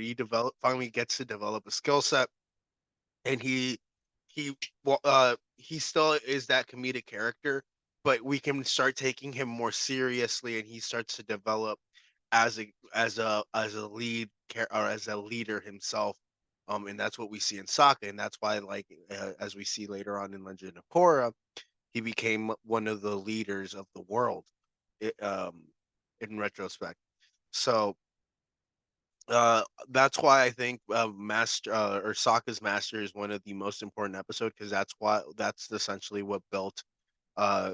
finally gets to develop a skill set, and he he still is that comedic character, but we can start taking him more seriously, and he starts to develop as a lead or as a leader himself. And that's what we see in Sokka, and that's why, like, as we see later on in Legend of Korra, he became one of the leaders of the world, i- um in retrospect. So that's why I think Master or Sokka's Master is one of the most important episodes, because that's essentially what built uh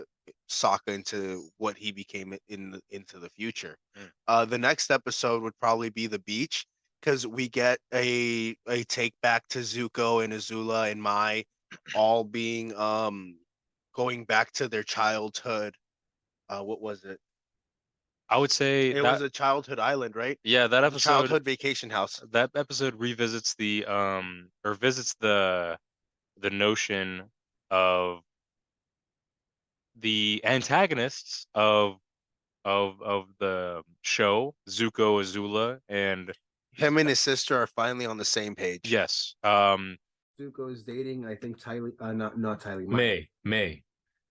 Sokka into what he became into the future. Mm. The next episode would probably be the beach, because we get a take back to Zuko and Azula and Mai all being going back to their childhood. What was it? I would say It was that a childhood island, right? yeah, The childhood vacation house. that episode revisits the or visits the notion of the antagonists of the show, Zuko, Azula, and Him and his sister are finally on the same page. yes, Zuko is dating, I think, Tylee, not Tylee, May.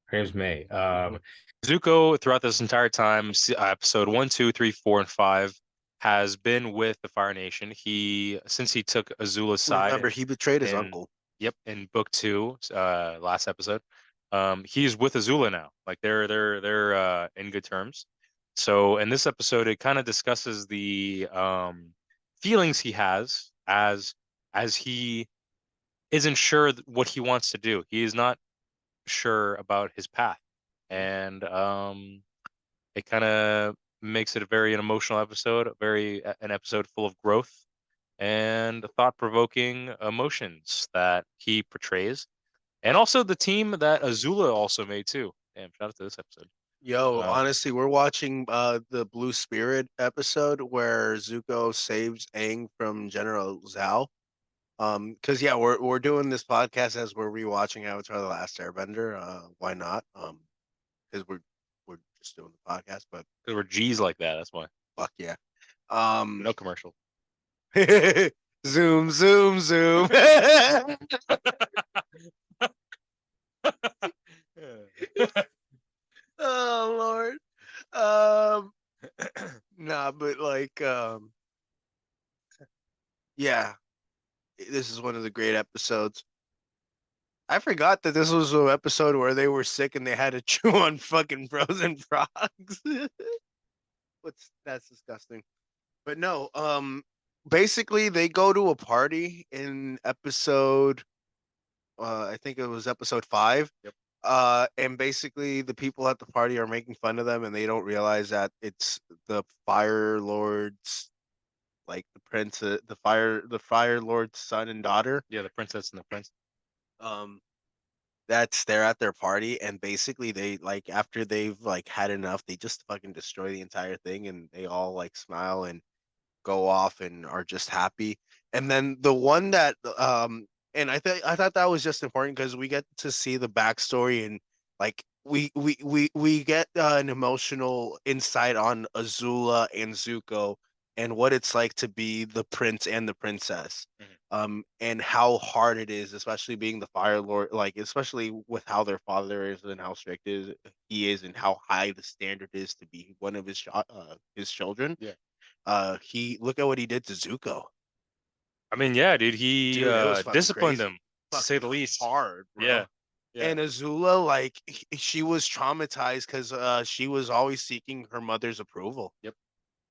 Her name's May. Zuko throughout this entire time, episode 1, 2, 3, 4, and 5, has been with the Fire Nation. Since he took Azula's side, Remember, he betrayed his in uncle. yep, in book 2, last episode, he's with Azula now. Like they're in good terms. So in this episode, it kind of discusses the feelings he has as he isn't sure what he wants to do. He is not sure about his path, and it kind of makes it a very an emotional episode, an episode full of growth and thought-provoking emotions that he portrays, and also the team that Azula also made too. Damn, shout out to this episode. Yo, honestly, we're watching the Blue Spirit episode where Zuko saves Aang from General Zhao. Because yeah, we're doing this podcast as we're rewatching Avatar: The Last Airbender. Why not? Because we're just doing the podcast, but Because we're G's like that. That's why. fuck yeah. No commercial. Zoom, zoom, zoom. Oh Lord. Um, nah, but like, yeah, this is one of the great episodes. I forgot that this was an episode where they were sick and they had to chew on fucking frozen frogs. That's disgusting. But no, basically they go to a party in episode I think it was episode 5. Yep. And basically the people at the party are making fun of them, and they don't realize that it's the Fire Lord's, like, the Fire Lord's son and daughter. Yeah, the princess and the prince. Um, that's there at their party, and basically they, like, after they've like had enough, they just fucking destroy the entire thing, and they all like smile and go off and are just happy. And then the one that and I thought that was just important because we get to see the backstory, and like we get an emotional insight on Azula and Zuko and what it's like to be the prince and the princess. And how hard it is, especially being the Fire Lord, like especially with how their father is and how strict he is, and how high the standard is to be one of his children. Yeah. He look at what he did to Zuko. I mean, yeah, dude, he Dude, it was fucking disciplined crazy. him to say the Fucking least. hard, bro. Yeah, yeah, And Azula, like, she was traumatized because she was always seeking her mother's approval, that's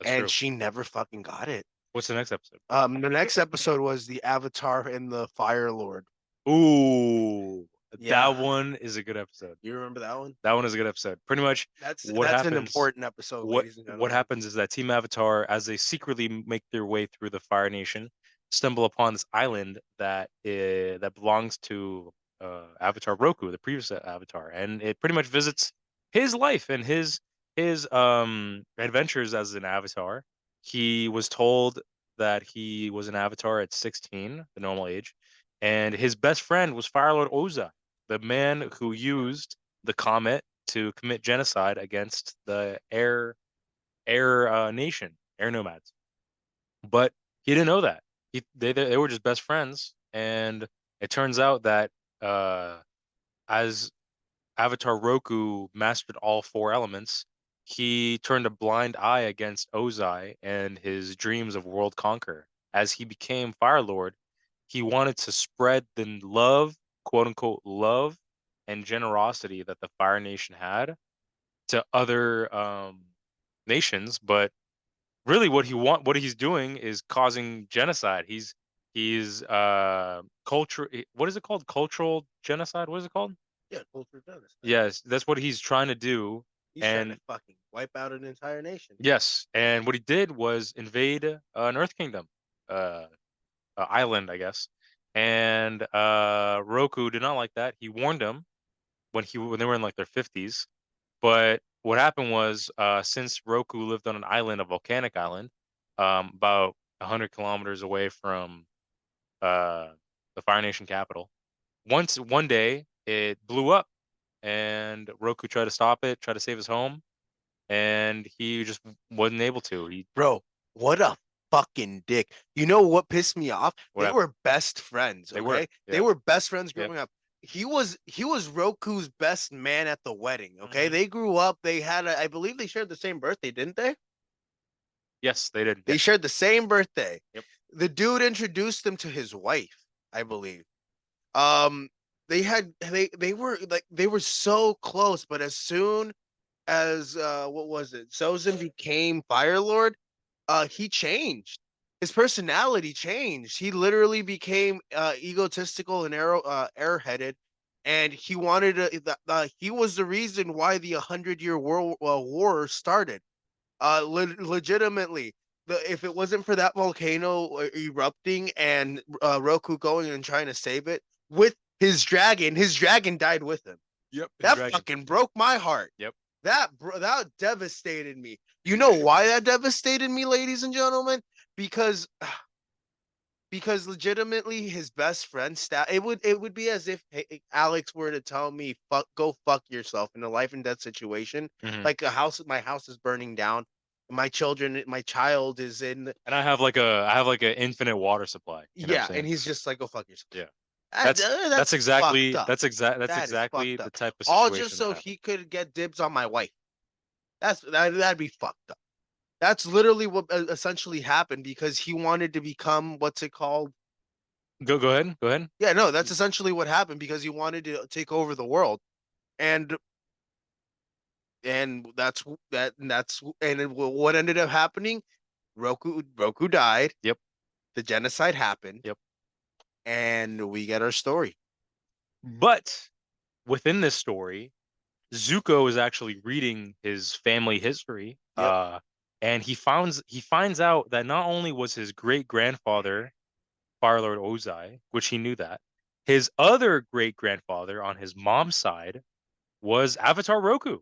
and true. she never fucking got it. What's the next episode? The next episode was the Avatar and the Fire Lord. Ooh, Yeah. that one is a good episode. You remember that one? That one is a good episode. Pretty much, That's what an happens? important episode, ladies and gentlemen. What happens is that Team Avatar, as they secretly make their way through the Fire Nation, stumble upon this island that belongs to Avatar Roku, the previous Avatar, and it pretty much visits his life and his adventures as an Avatar. He was told that he was an Avatar at 16, the normal age, and his best friend was Firelord Oza, the man who used the comet to commit genocide against the air nation, air nomads. But he didn't know that. They were just best friends, and it turns out that as Avatar Roku mastered all four elements, he turned a blind eye against Ozai and his dreams of world conquer. As he became Fire Lord, he wanted to spread the love, quote unquote, love and generosity that the Fire Nation had to other nations. But really, what he's doing is causing genocide. He's culture. What is it called? Cultural genocide. What is it called? Yeah, culture genocide. Yes, that's what he's trying to do. He's trying to fucking wipe out an entire nation. Yes, and what he did was invade an Earth Kingdom, island, I guess. And Roku did not like that. He warned him when they were in like their 50s. But what happened was, since Roku lived on an island, a volcanic island, about 100 kilometers away from the Fire Nation capital, one day it blew up, and Roku tried to stop it, tried to save his home, and he just wasn't able to. Bro, what a fucking dick. You know what pissed me off? What They happened? were best friends, They okay? were, They yeah. were best friends Yep. growing up. He was Roku's best man at the wedding, okay? Mhm. They grew up, they had I believe they shared the same birthday, didn't they? Yes, they did. They Yes. shared the same birthday. Yep. The dude introduced them to his wife, I believe. They were so close, but as soon as what was it? Sozin became Fire Lord, he changed. His personality changed. He literally became egotistical and airheaded, and he wanted to. He was the reason why the 100-year war started. Legitimately, if it wasn't for that volcano erupting and Roku going and trying to save it with his dragon died with him. Yep. That fucking broke my heart. Yep. That devastated me. You know why that devastated me, ladies and gentlemen? Because legitimately his best friend it would be as if Alex were to tell me go fuck yourself in a life and death situation. Mhm. Like my house is burning down. My child is in, and I have like an infinite water supply. You know what I'm yeah, saying? and he's just like, go fuck yourself. Yeah. That's exactly fucked up. that's exactly That is exactly fucked the up. type of All situation just so that happened. he could get dibs on my wife. That'd be fucked up. That's literally what essentially happened because he wanted to become, what's it called? Go ahead. Go ahead. Yeah, no, that's essentially what happened because he wanted to take over the world, and that's what ended up happening. Roku died. Yep. The genocide happened. Yep. And we get our story. But within this story, Zuko is actually reading his family history. Yep. And he finds out that not only was his great grandfather Fire Lord Ozai, which he knew that, his other great grandfather on his mom's side was Avatar Roku,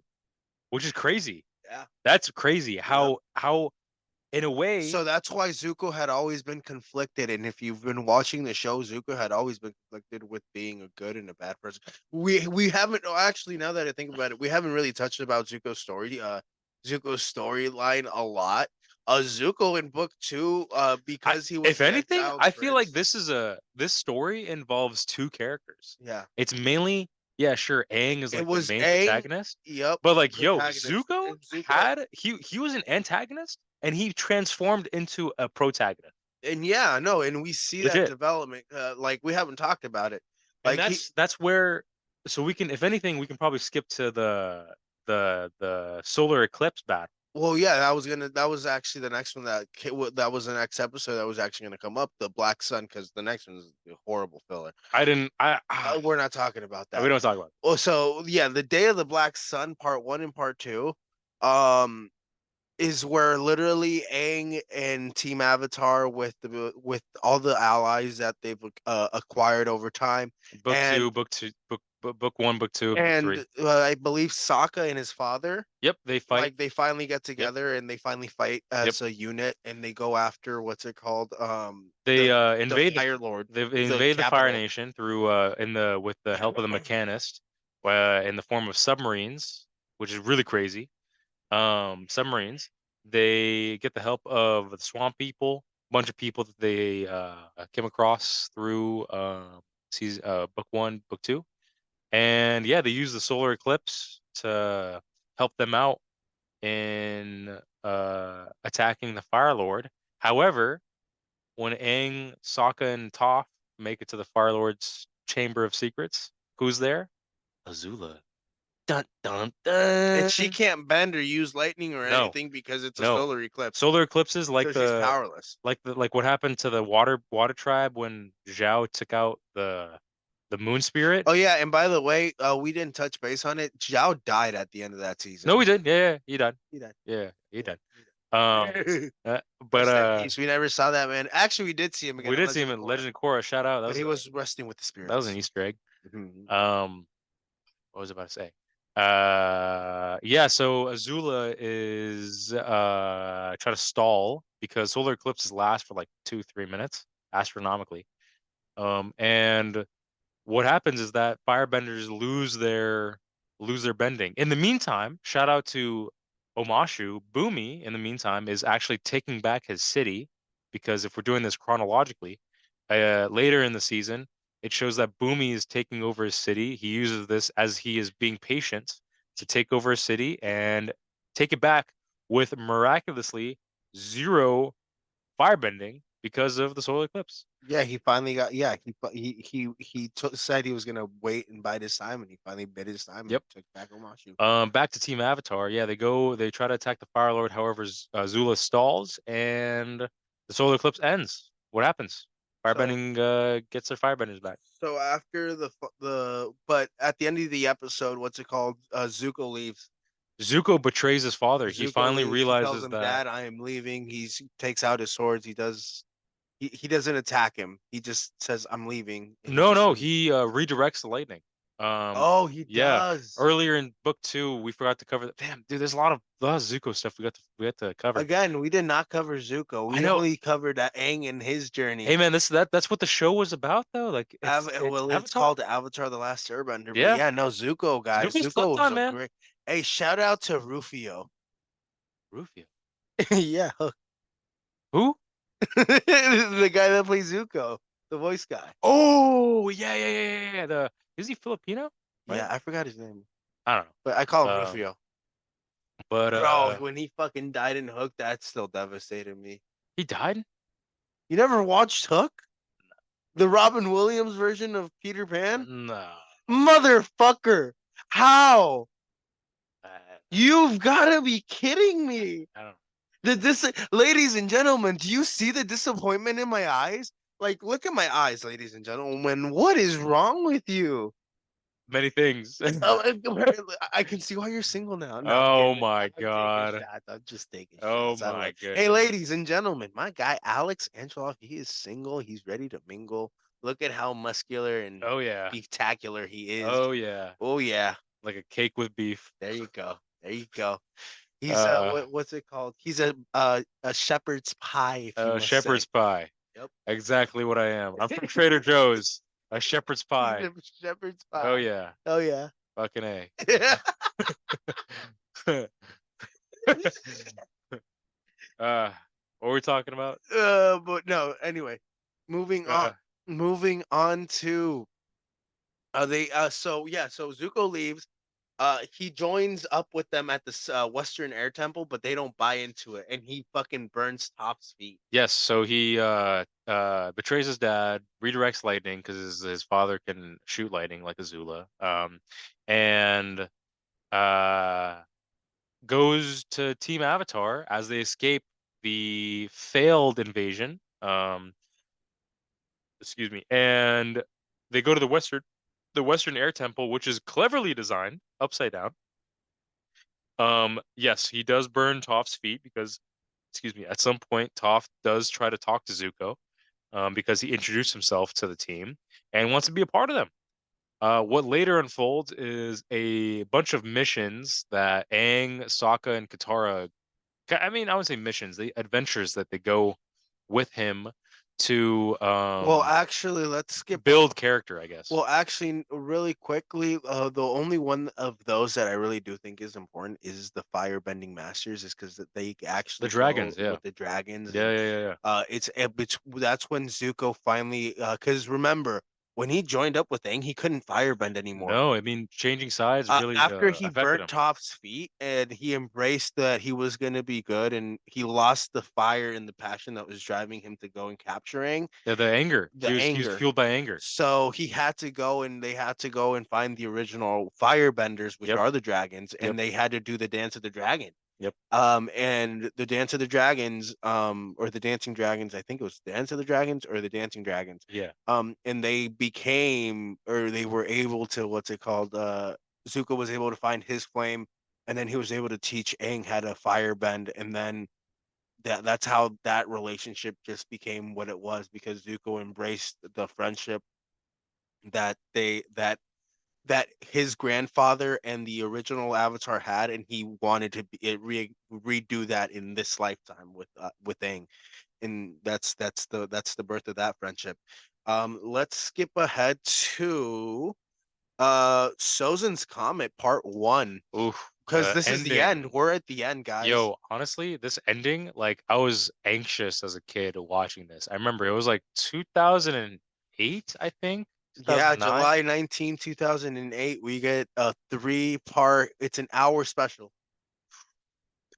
which is crazy. Yeah. That's crazy. How in a way. So that's why Zuko had always been conflicted. And if you've been watching the show, Zuko had always been conflicted with being a good and a bad person. We haven't actually, now that I think about it, we haven't really touched about Zuko's storyline a lot. Zuko in book 2, because he was if anything, I feel like prince. this story involves two characters. Yeah. It's mainly, yeah, sure, Aang is like the main protagonist. Yep. But like, yo, Zuko had he was an antagonist and he transformed into a protagonist. And yeah, no, and we see that development. Like we haven't talked about it. Like and that's where, so we can, if anything, we can probably skip to the solar eclipse battle. Well, yeah, that was actually the next one that was the next episode that was actually gonna come up, the Black Sun, because the next one's a horrible filler. I didn't. We're not talking about We that. don't talk about it. Well, so yeah, the Day of the Black Sun, part one and part two, um, is where literally Aang and Team Avatar with all the allies that they've acquired over time, Book and two, book one, book two, book three. I believe Sokka and his father, Yep, they fight. like they finally get Yep, together and they finally fight yep. as a unit, and they go after what's it called? They The invade the Fire Lord, they the invade the Fire capital. Nation through with the help of the Mechanist, in the form of submarines, which is really crazy. Submarines. They get the help of the Swamp People, a bunch of people that they came across through season book one, book two, and yeah, they use the solar eclipse to help them out in attacking the Fire Lord. However, when Aang, Sokka, and Toph make it to the Fire Lord's Chamber of Secrets, who's there? Azula. Dun dun And she dun. can't bend or use lightning or No, anything because it's a no. solar eclipse. Solar eclipses So she's powerless. like what happened to the water tribe when Zhao took out the moon spirit. Oh yeah, and by the way, we didn't touch base on it. Zhao died at the end of that season. No, we did. Yeah, he died. He died. Yeah, he Yeah, died. he Um, died. but Rest in peace. We never saw that man. Actually, we did see him again we in did see him Legend of in Korra, Legend of Korra. Shout out. but he was resting with the That was an spirits. Easter egg. Mhm. What was I about to say? Yeah, so Azula is trying to stall because solar eclipses last for like 2-3 minutes astronomically. And what happens is that firebenders lose their bending. In the meantime, shout out to Omashu. Boomy, in the meantime, is actually taking back his city because if we're doing this chronologically, later in the season, it shows that Boomy is taking over his city. He uses this as he is being patient to take over a city and take it back with miraculously zero firebending because of the solar eclipse. Yeah, he finally got. Yeah, said he was gonna wait and bide his time, and he finally bit his time and Yep. took back Omashu. Back to Team Avatar. Yeah, they try to attack the Fire Lord. However, Zula stalls and the solar eclipse ends. What happens? So, Firebending gets their firebenders back. so after but at the end of the episode, what's it called? Zuko leaves. Zuko betrays his father. He Zuko finally leaves. He tells realizes him, that "Dad, I am leaving." He takes out his swords. He doesn't attack him. He just says, "I'm leaving," and he just no, leaves. he redirects the lightning. Oh, he Yeah. does. Earlier in book two, we forgot to cover that. Damn, dude, there's a lot of Zuko stuff we got to cover. Again, we did not cover Zuko. I We know. only covered Aang and his journey. Hey man, that's what the show was about though. Like it's It's Avatar. called Avatar: The Last Airbender. But Yeah, yeah, no, Zuko, guys. Zuko's Zuko slept was on, a man. great. Hey, shout out to Rufio. Rufio. Yeah, Who? the guy that plays Zuko, the voice guy. Oh, yeah. Is he Filipino? Right? Yeah, I forgot his name, I don't but I call him know. Rufio. But Bro, when he fucking died in Hook, that still devastated me. he died? You never watched Hook? The Robin Williams version of Peter Pan? No. Motherfucker! How? I, You've got to be kidding me! I don't know. Ladies and gentlemen, do you see the disappointment in my eyes? Like, look at my eyes, ladies and gentlemen. What is wrong with you? Many things. Oh, I can see why you're single now. No, I'm Oh kidding. my I'm taking God. shots. I'm just taking Oh shots. I my like. Hey, goodness. ladies and gentlemen, my guy Alex Angeloff, he is single. He's ready to mingle. Look at how muscular and Oh yeah. spectacular he is. Oh yeah. Oh yeah. Like a cake with beef. There you go. There you go. He's Uh what's it called? He's a shepherd's pie, if you must shepherd's say. pie. Yep. Exactly what I am. I'm from Trader Joe's. A shepherd's He's pie. a shepherd's pie. Oh yeah. Oh yeah. Fucking A. What were we talking about? But no, anyway, moving on. Uh, Moving on to so yeah, so Zuko leaves. He joins up with them at this Western Air Temple, but they don't buy into it, and he fucking burns Top's feet. yes, so he betrays his dad, redirects lightning because his father can shoot lightning like Azula. And uh goes to Team Avatar as they escape the failed invasion. Excuse me, and they go to the Western Air Temple, which is cleverly designed upside down. Yes, he does burn Toph's feet because, excuse me, at some point Toph does try to talk to Zuko, because he introduced himself to the team and wants to be a part of them. What later unfolds is a bunch of missions that Aang, Sokka, and Katara. I mean, I would say missions, the adventures that they go with him to Well, actually, let's skip build character, I guess. Well, actually, really quickly, the only one of those that I really do think is important is the firebending masters, is because they The actually dragons, go yeah. with the dragons, Yeah, and yeah. that's when Zuko finally, because remember when he joined up with Aang, he couldn't firebend anymore. No, I mean, changing sides really After he affected burnt him. Toph's feet and he embraced that he was gonna be good, and he lost the fire and the passion that was driving him to go and capture Aang, Yeah, the anger. the He was anger. fueled by anger. So he had to go, and they had to go and find the original firebenders, which Yep. are the dragons, Yep. and they had to do the dance of the dragon. Yep. And the dance of the dragons, or the dancing dragons, I think it was dance of the dragons or the dancing dragons. Yeah. And they became, or they were able to, what's it called? Zuko was able to find his flame, and then he was able to teach Aang how to firebend, and then that's how that relationship just became what it was, because Zuko embraced the friendship that that his grandfather and the original Avatar had, and he wanted to redo that in this lifetime with Aang, and that's the birth of that friendship. Let's skip ahead to Sozin's Comet Part 1, Oof. because The this is the ending. end. We're at the end, guys. Yo, honestly, this ending, like, I was anxious as a kid watching this. I remember it was like 2008, I think, Yeah, 2009. July 19, 2008, we get a 3-part, it's an hour special.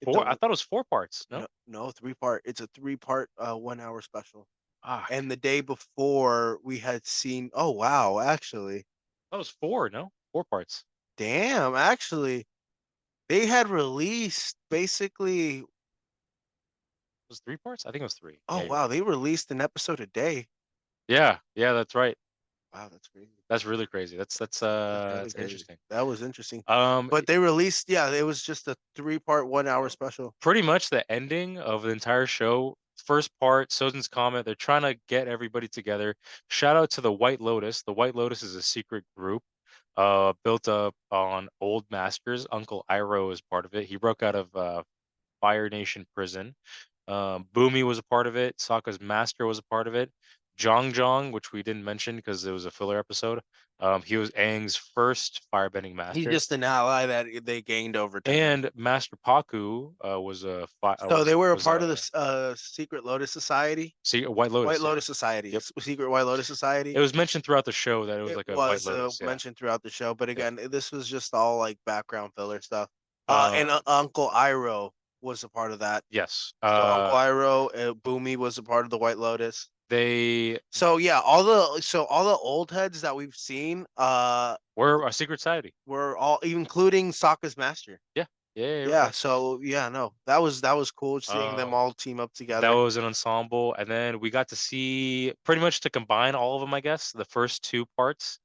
Four. I thought it was 4 parts. No. No, 3-part. It's a 3-part 1 hour special. Ah, And the day before we had seen, oh wow, actually. that was four. No, 4 parts. Damn, actually. They had released basically, It was 3 parts. I think it was three. oh Yeah, you're wow, right. they released an episode a day. Yeah, yeah, that's right. Wow, that's crazy. That's really crazy. That's really That's crazy. interesting. That was interesting. Um, But they released, yeah, it was just a 3-part 1 hour special. Pretty much the ending of the entire show. First part, Sozin's Comet. They're trying to get everybody together. Shout out to the White Lotus. The White Lotus is a secret group, built up on old masters. Uncle Iroh is part of it. He broke out of Fire Nation prison. Boomy was a part of it. Sokka's master was a part of it. Jong Jong, which we didn't mention because it was a filler episode. He was Aang's first firebending He's master, just an ally that they gained over time. and Master Paku So they were a was part of the Secret Lotus Society. White Lotus. White Yeah. Lotus Society. Yep. Secret White Lotus Society. It was mentioned throughout the show that it was It like a White was Lotus. Yeah. mentioned throughout the show, but Yeah. again, this was just all like background filler stuff. Uh, And Uncle Iroh was a part of that. yes. So Uncle Iroh, Boomy was a part of the White Lotus. They So yeah, all the old heads that we've seen, were a secret society. were all, including Sokka's master. Yeah. Yeah. You're Yeah. right. So yeah, no, that was cool seeing them Um, all team up that together. was an ensemble, and then we got to see pretty much to combine all of them. I guess the first 2 parts.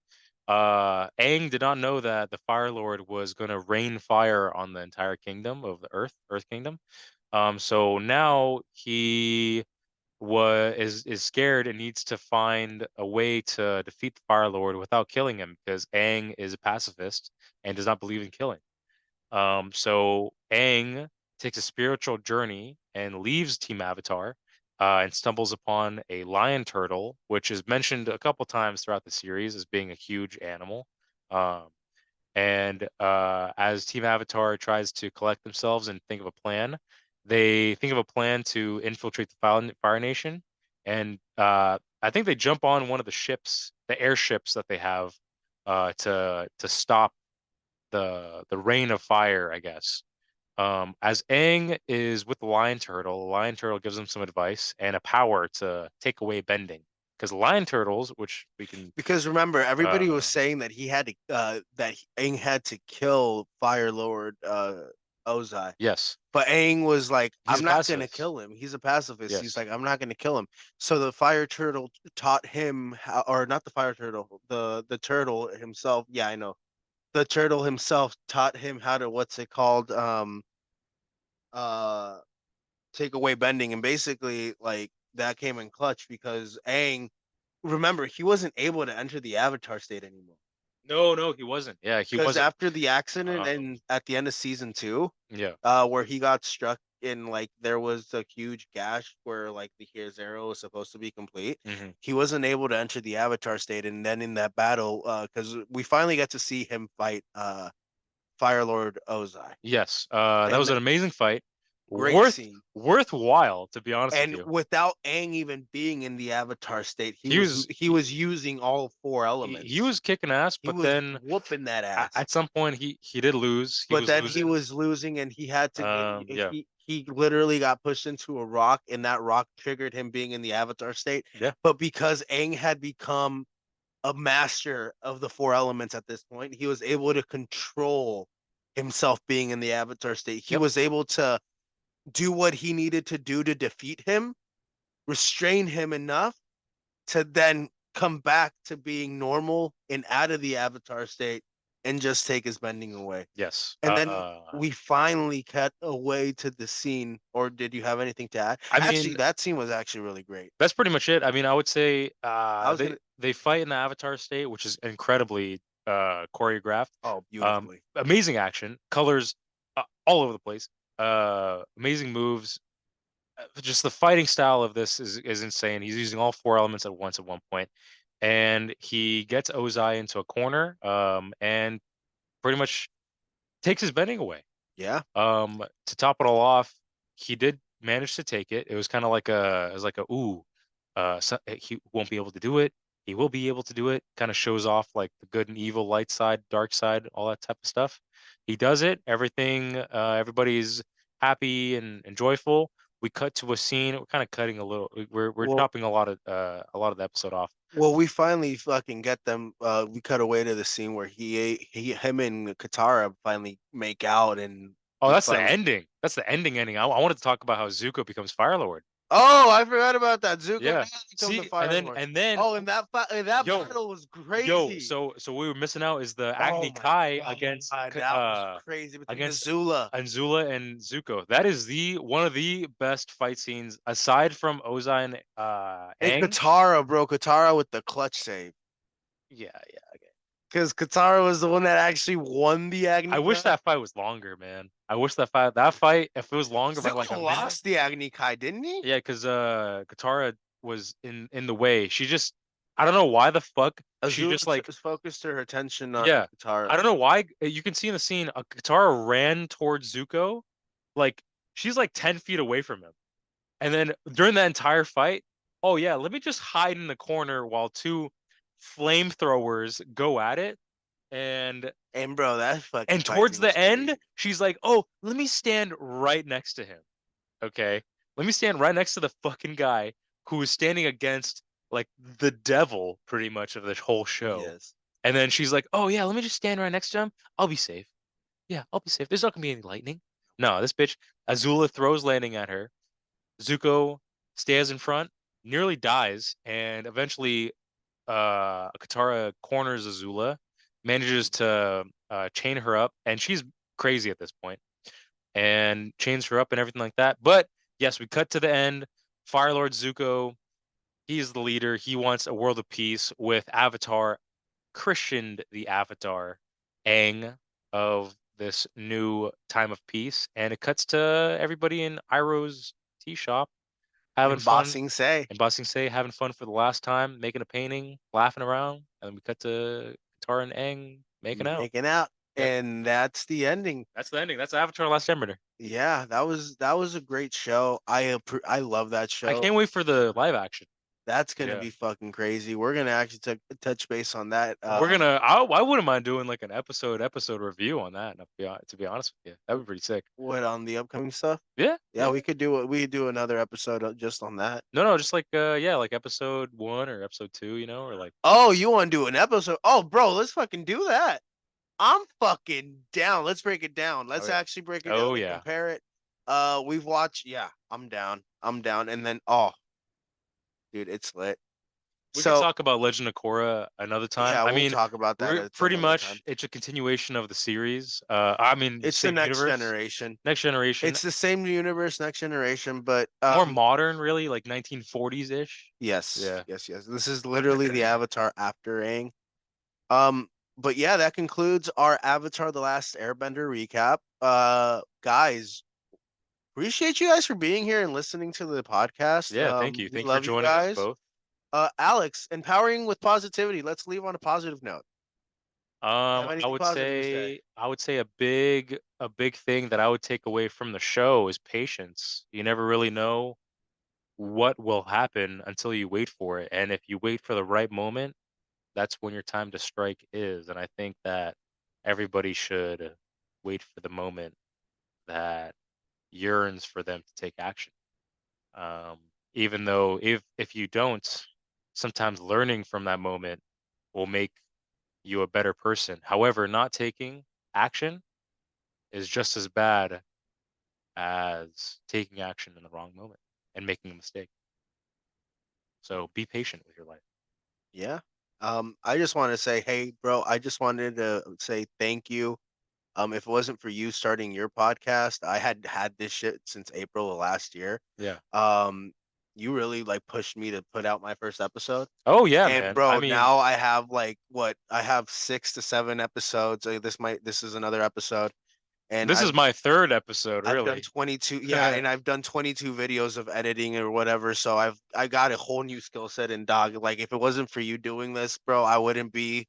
Aang did not know that the Fire Lord was going to rain fire on the entire kingdom of the Earth Kingdom. So now he is scared and needs to find a way to defeat the Fire Lord without killing him because Aang is a pacifist and does not believe in killing. So Aang takes a spiritual journey and leaves Team Avatar, and stumbles upon a lion turtle, which is mentioned a couple times throughout the series as being a huge animal. Um, and as Team Avatar tries to collect themselves and think of a plan, they think of a plan to infiltrate the Fire Nation. And I think they jump on one of the ships, the airships that they have, to stop the rain of fire, I guess. As Aang is with the Lion Turtle gives him some advice and a power to take away bending. Because lion turtles, which we can, Because remember, everybody was uh, saying that Aang had to kill Fire Lord Ozai. Yes. But Aang was like, He's I'm a not gonna pacifist. kill him. He's a pacifist. He's Yes. like, I'm not gonna kill him. So the fire turtle taught him how, or not the fire turtle, the turtle himself. Yeah, I know. The turtle himself taught him how to what's it called? Uh take away bending, and basically like that came in clutch because Aang, remember, he wasn't able to enter the avatar state anymore. No, he wasn't. Yeah, he Because wasn't. after the accident Uh, and at the end of season 2, yeah. where he got struck in, like, there was a huge gash where like the his arrow was supposed to be complete. hmm He wasn't able to enter the avatar state, and then in that battle, because we finally get to see him fight Fire Lord Ozai, Yes. That was and an amazing fight. great Worth scene. worthwhile, to be honest with And you. without Aang even being in the avatar state, He was he was using all 4 he elements. was kicking ass, He but was then whooping that ass. at some point he did lose. He But was then he losing. was losing, and he had to Yeah. he literally got pushed into a rock, and that rock triggered him being in the avatar state. Yeah. But because Aang had become a master of the 4 elements at this point, he was able to control himself being in the avatar state. He Yep. was able to do what he needed to do to defeat him, restrain him enough to then come back to being normal and out of the avatar state and just take his bending away. Yes. And then we finally cut away to the scene. Or did you have anything to add? I Actually, mean, that scene was actually really great. that's pretty much it. I mean, I would say I was gonna. they fight in the Avatar state, which is incredibly choreographed. Oh, beautifully. Amazing action, colors all over the place. Amazing moves. Just the fighting style of this is insane. He's using all 4 elements at once at one point, and he gets Ozai into a corner, and pretty much takes his bending away. Yeah. To top it all off, he did manage to take it. It was kind of like ooh, he won't be able to do it. He will be able to do it. Kind of shows off like the good and evil, light side, dark side, all that type of stuff. He does it. Everything, everybody's happy and joyful. We cut to a scene. We're kind of cutting a little. We're Well, chopping a lot of the episode off. well, we finally fucking get them. We cut away to the scene where him and Katara finally make out, and Oh, we that's the finally. ending. That's the ending. I wanted to talk about how Zuko becomes Fire Lord. Oh, I forgot about that. Zuko Yeah. does become the See, Fire Lord. and then Oh, and that yo, battle was yo, crazy. so we were missing out is the Oh Agni my Kai God, against that was crazy between against Azula. Anzula and Zuko. That is the one of the best fight scenes aside from Ozai and And Aang. Katara, bro, Katara with the clutch save. Yeah, okay. Because Katara was the one that actually won the Agni I wish Kai. that fight was longer, man. I wish that fight if it was longer by like a Zuko minute. lost the Agni Kai, didn't he? Yeah, because Katara was in the way. She just I don't know why the fuck she Azula just like focused her attention on yeah. Katara. I don't know why you can see in the scene Katara ran towards Zuko, like she's like 10 feet away from him. And then during that entire fight, oh yeah, let me just hide in the corner while 2 flamethrowers go at it. And bro, that fucking And fight towards scene was the end, crazy. she's like, "Oh, let me stand right next to him." Okay? Let me stand right next to the fucking guy who is standing against like the devil pretty much of the whole show. Yes. And then she's like, "Oh yeah, let me just stand right next to him. I'll be safe. Yeah, I'll be safe. There's not gonna be any lightning." No, this bitch Azula throws landing at her. Zuko stands in front, nearly dies, and eventually Katara corners Azula, manages to chain her up, and she's crazy at this point, and chains her up and everything like that. But yes, we cut to the end. Fire Lord Zuko, he's the leader. He wants a world of peace with Avatar, christened the Avatar, Aang of this new time of peace, and it cuts to everybody in Iroh's tea shop having And fun. Bossing Say. And Bossing Say having fun for the last time, making a painting, laughing around, and we cut to Katara and Aang making out. Making out. Yep. And that's the ending. That's the ending. That's Avatar: Last Airbender. Yeah, that was a great show. I love that show. I can't wait for the live action. That's gonna Yeah. be fucking crazy. We're gonna actually touch base on that. We're gonna. I wouldn't mind doing like an episode review on that. To be honest with you, that would be pretty sick. What on the upcoming stuff? Yeah. Yeah, we could do another episode just on that. No, just like like episode 1 or episode 2, or like. Oh, you want to do an episode? Oh, bro, let's fucking do that. I'm fucking down. Let's break it down. Let's Okay. actually break it down Oh and yeah. compare it. We've watched. Yeah, I'm down. I'm down. And then, dude, it's lit. We could So talk about Legend of Korra another time. yeah, I we'll mean, talk about that at some pretty other time. much it's a continuation of the series. I mean, It's the same next universe, generation. next generation, It's the same universe, next generation, but more modern, really, like 1940s ish. yes, Yeah. yes, yes. This is literally the Avatar after Aang. Um, but yeah, that concludes our Avatar: The Last Airbender recap. Guys, appreciate you guys for being here and listening to the podcast. Yeah. Thank you. We Thank you for love you joining us guys. both. Alex, empowering with positivity. Let's leave on a positive note. You have I anything would positive to say? say a big thing that I would take away from the show is patience. You never really know what will happen until you wait for it. And if you wait for the right moment, that's when your time to strike is. And I think that everybody should wait for the moment that yearns for them to take action. Um, Even though if you don't, sometimes learning from that moment will make you a better person. However, not taking action is just as bad as taking action in the wrong moment and making a mistake. So be patient with your life. Yeah. I just want to say, hey, bro, I just wanted to say thank you. If it wasn't for you starting your podcast, I had this shit since April of last year. Yeah. Um, you really like pushed me to put out my first episode. Oh yeah, And man. I bro, mean, now I have like what I have 6 to 7 episodes. This is another episode, and this is my third episode, I've done really. 22, yeah, and I've done 22 videos of editing or whatever. So I got a whole new skill set. And dog, like if it wasn't for you doing this, bro, I wouldn't be.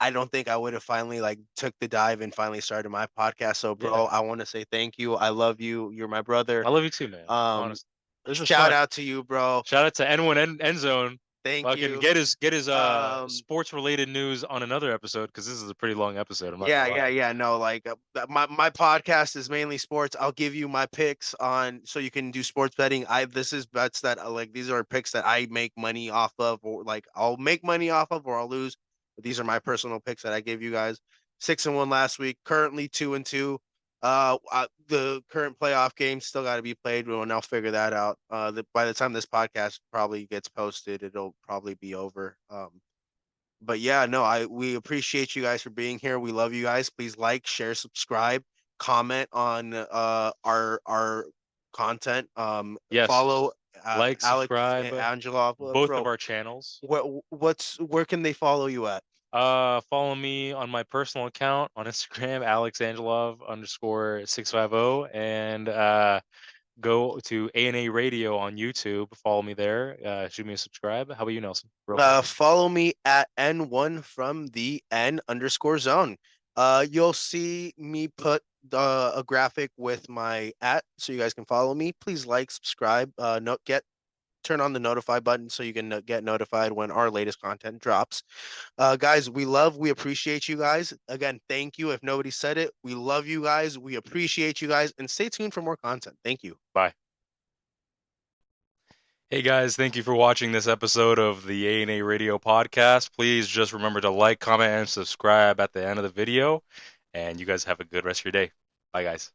I don't think I would have finally like took the dive and finally started my podcast. So, bro, Yeah. I want to say thank you. I love you. You're my brother. I love you too, man. Um, Honestly. This was Shout fun. out to you, bro. Shout out to N1 End Zone. Thank Fucking you. get his Um, sports related news on another episode because this is a pretty long episode. I'm not yeah, gonna yeah, lie. yeah. No, like my podcast is mainly sports. I'll give you my picks on so you can do sports betting. This is bets that like these are picks that I make money off of, or like I'll make money off of, or I'll lose. But these are my personal picks that I gave you guys. 6-1 last week. Currently 2-2. The current playoff game still got to be played. We'll now figure that out. By the time this podcast probably gets posted, it'll probably be over. But yeah, no, we appreciate you guys for being here. We love you guys. Please like, share, subscribe, comment on our content. Yes. Follow Like, Alex subscribe, and Angela, both of bro. our channels. Where can they follow you at? Follow me on my personal account on Instagram, alexangelov_650, and go to A&A Radio on YouTube. Follow me there. Shoot me a subscribe. How about you, Nelson? Real quick. Follow me at N1 from the N_zone. You'll see me put a graphic with my at so you guys can follow me. Please like, subscribe, turn on the notify button so you can get notified when our latest content drops. Guys, we appreciate you guys. Again, thank you. If nobody said it, we love you guys. We appreciate you guys, and stay tuned for more content. Thank you. Bye. Hey guys, thank you for watching this episode of the A&A Radio podcast. Please just remember to like, comment, and subscribe at the end of the video. And you guys have a good rest of your day. Bye, guys.